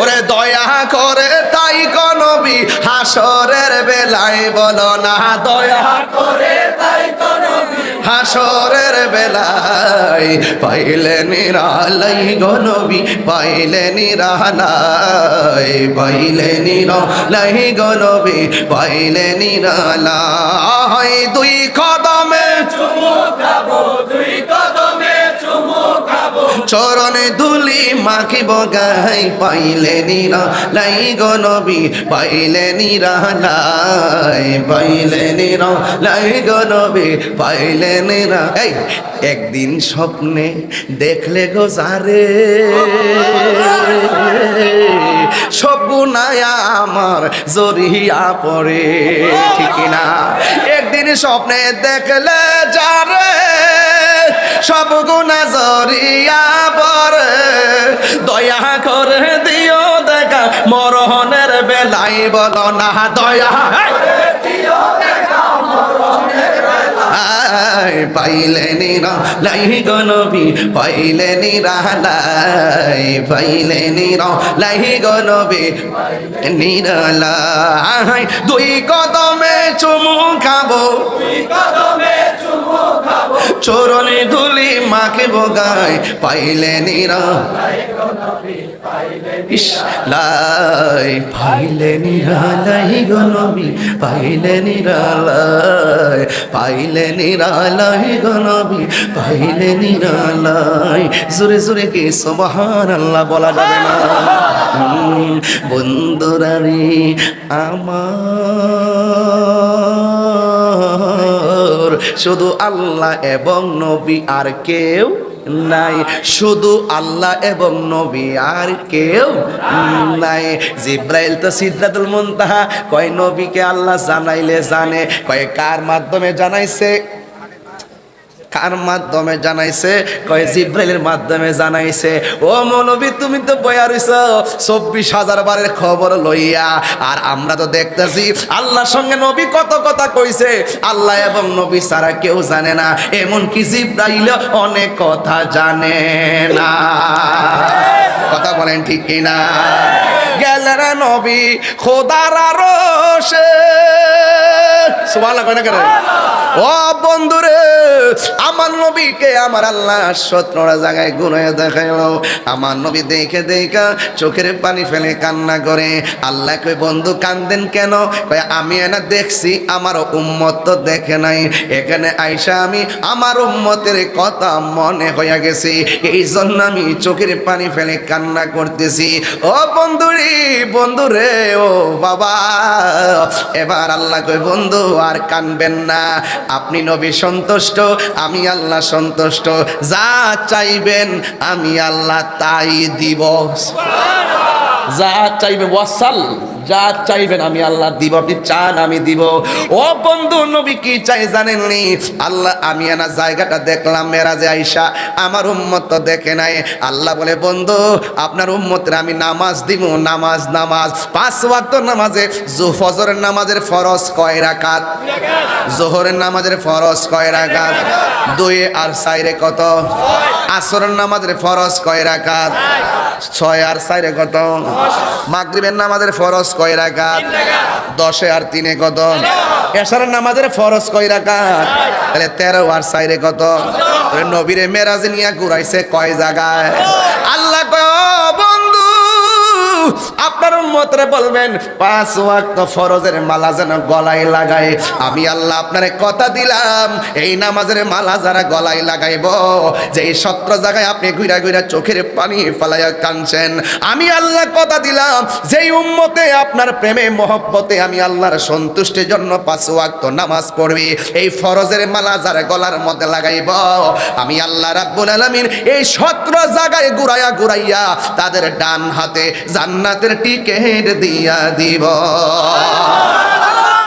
ওরে দয়া করে তাই গো নবী হাসরের বেলায়, বলো না দয়া করে তাই গো নবী হাসরের বেলায়, পাইলে নিরালায় গো নবী, পাইলে নিরালায়, পাইলে নিরালায় গো নবী, পাইলে নিরালায়। দুই কদমে চুমু খাবো, দুই কদমে চুমু খাবো, চরণে ধুলি মাখিব গায়, পাইলে নিরালায় গো নবী, পাইলে নিরালায়, পাইলে নিরালায় গো নবী, পাইলে নিরা। এই একদিন স্বপ্নে দেখলে গো যারে, সব গুনায়া আমার জড়িয়া পড়ে, ঠিক না? একদিন স্বপ্নে দেখলে যারে, সব গুনাহ জড়িয়া পড়ে, দয়া করে দিও দেখা মরণের বেলায়, বলো না দয়া দিও দেখা মরণের বেলায়, পাইলে নিরালায় গো নবী, পাইলে নিরালায়, পাইলে নিরালায় গো নবী, নিরালায়। দুই কদমে চুমু খাবো, দুই কদমে চুমু খাবো, চরণে ধুলি মাখিব গায়, পাইলে নিরালায় গো নবী, পাইলে নিরালায়, পাইলে নিরালায় গো নবী, পাইলে নিরালায়, পাইলে নিরালায় গো নবী, পাইলে নিরালায়। জোরে জোরে কি সুবহানাল্লাহ বলা যাবে না? বন্ধুরা রে আমার, শুধু আল্লাহ এবং নবী আর কেউ নাই, শুধু আল্লাহ এবং নবী আর কেউ নাই। জিব্রাইল তো সিদরাতুল মুনতাহা, কয় নবীকে আল্লাহ জানাইলে জানে, কয় কার মাধ্যমে জানাইছে, কার মাধ্যমে জানাইছে, কয় জিব্রাইলের মাধ্যমে জানাইছে। ও মৌলবী তুমি তো বয়া রইছো 24,000 বারের খবর লইয়া, আর আমরা তো দেখতেছি আল্লাহর সঙ্গে নবী কত কথা কইছে, আল্লাহ এবং নবী ছাড়া কেউ জানে না, এমনকি জিব্রাইল অনেক কথা জানে না। কথা বলেন ঠিক কিনা? গেলেন নবী খোদার আরশে, সুবহানাল্লাহ কয় না কেন? ও বন্ধুরে, আমার নবীকে আমার আল্লাহ 17টা জায়গায় গুনায় দেখাইলো, আমার নবী দেখে দেখা চোখের পানি ফেলে কান্না করে। আল্লাহ কই বন্ধু কান্দেন কেন? কয় আমি এনা দেখছি আমার উম্মত তো দেখে নাই, এখানে আইসা আমি আমার উম্মতের কথা মনে হইয়া গেছি, এই জন্য আমি চোখের পানি ফেলে কান্না করতেছি। ও বন্ধুরে ও বাবা, এবার আল্লাহ কই বন্ধু আর কানবেন না, আপনি নবী সন্তুষ্ট, আমি আল্লাহ সন্তুষ্ট, যা চাইবেন আমি আল্লাহ তাই দিব। যা চাইবে ওয়াসাল, যা চাইবেন আমি আল্লাহ দিব, আপনি চান আমি দিব। ও বন্ধু নবী কি চাই জানেননি? আল্লাহ আমি এনা জায়গাটা দেখলাম মেরাজে আইসা, আমার উম্মত তো দেখে নাই। আল্লাহ বলে বন্ধু আপনার উম্মতের আমি নামাজ দিব, নামাজ 5 ওয়াক্ত নামাজে, ফজরের নামাজের ফরজ কয় রাকাত, জোহরের নামাজের ফরজ কয় রাকাত, 2 আর 4 কত, আসরের নামাজের ফরজ কয় রাকাত, 6 আর 4 কত, মাগরিবের নামাজের ফরজ কয় রাকাত, 10 আর 3 কত, এশারের নামাজের ফরজ কয় রাকাত, তাহলে 13 আর 4 কত। নবীরে মেরাজে নিয়া ঘুরাইছে কয় জায়গায়? আল্লাহ কয় বন্ধু আপনার উম্মতরে বলবেন 5 ওয়াক্ত ফরজের মালা যেন গলায় লাগায়। আমি আল্লাহ আপনারে কথা দিলাম, এই নামাজের মালা যারা গলায় লাগাইব, যেই 17 জায়গায় আপনি ঘুরা ঘুরা চোখের পানি ফেলাইয়া কাঁদছেন, আমি আল্লাহ কথা দিলাম, যেই উম্মতে আপনার প্রেমে মহব্বতে আমি আল্লাহর সন্তুষ্টির জন্য 5 ওয়াক্ত নামাজ পড়বি, এই ফরজের মালা যারা গলার মধ্যে লাগাইব, আমি আল্লাহ রাব্বুল আলামিন এই 17 জায়গায় ঘুরাইয়া ঘুরাইয়া তাদের ডান হাতে জান্নাতের টিকেট দিয়া দিব।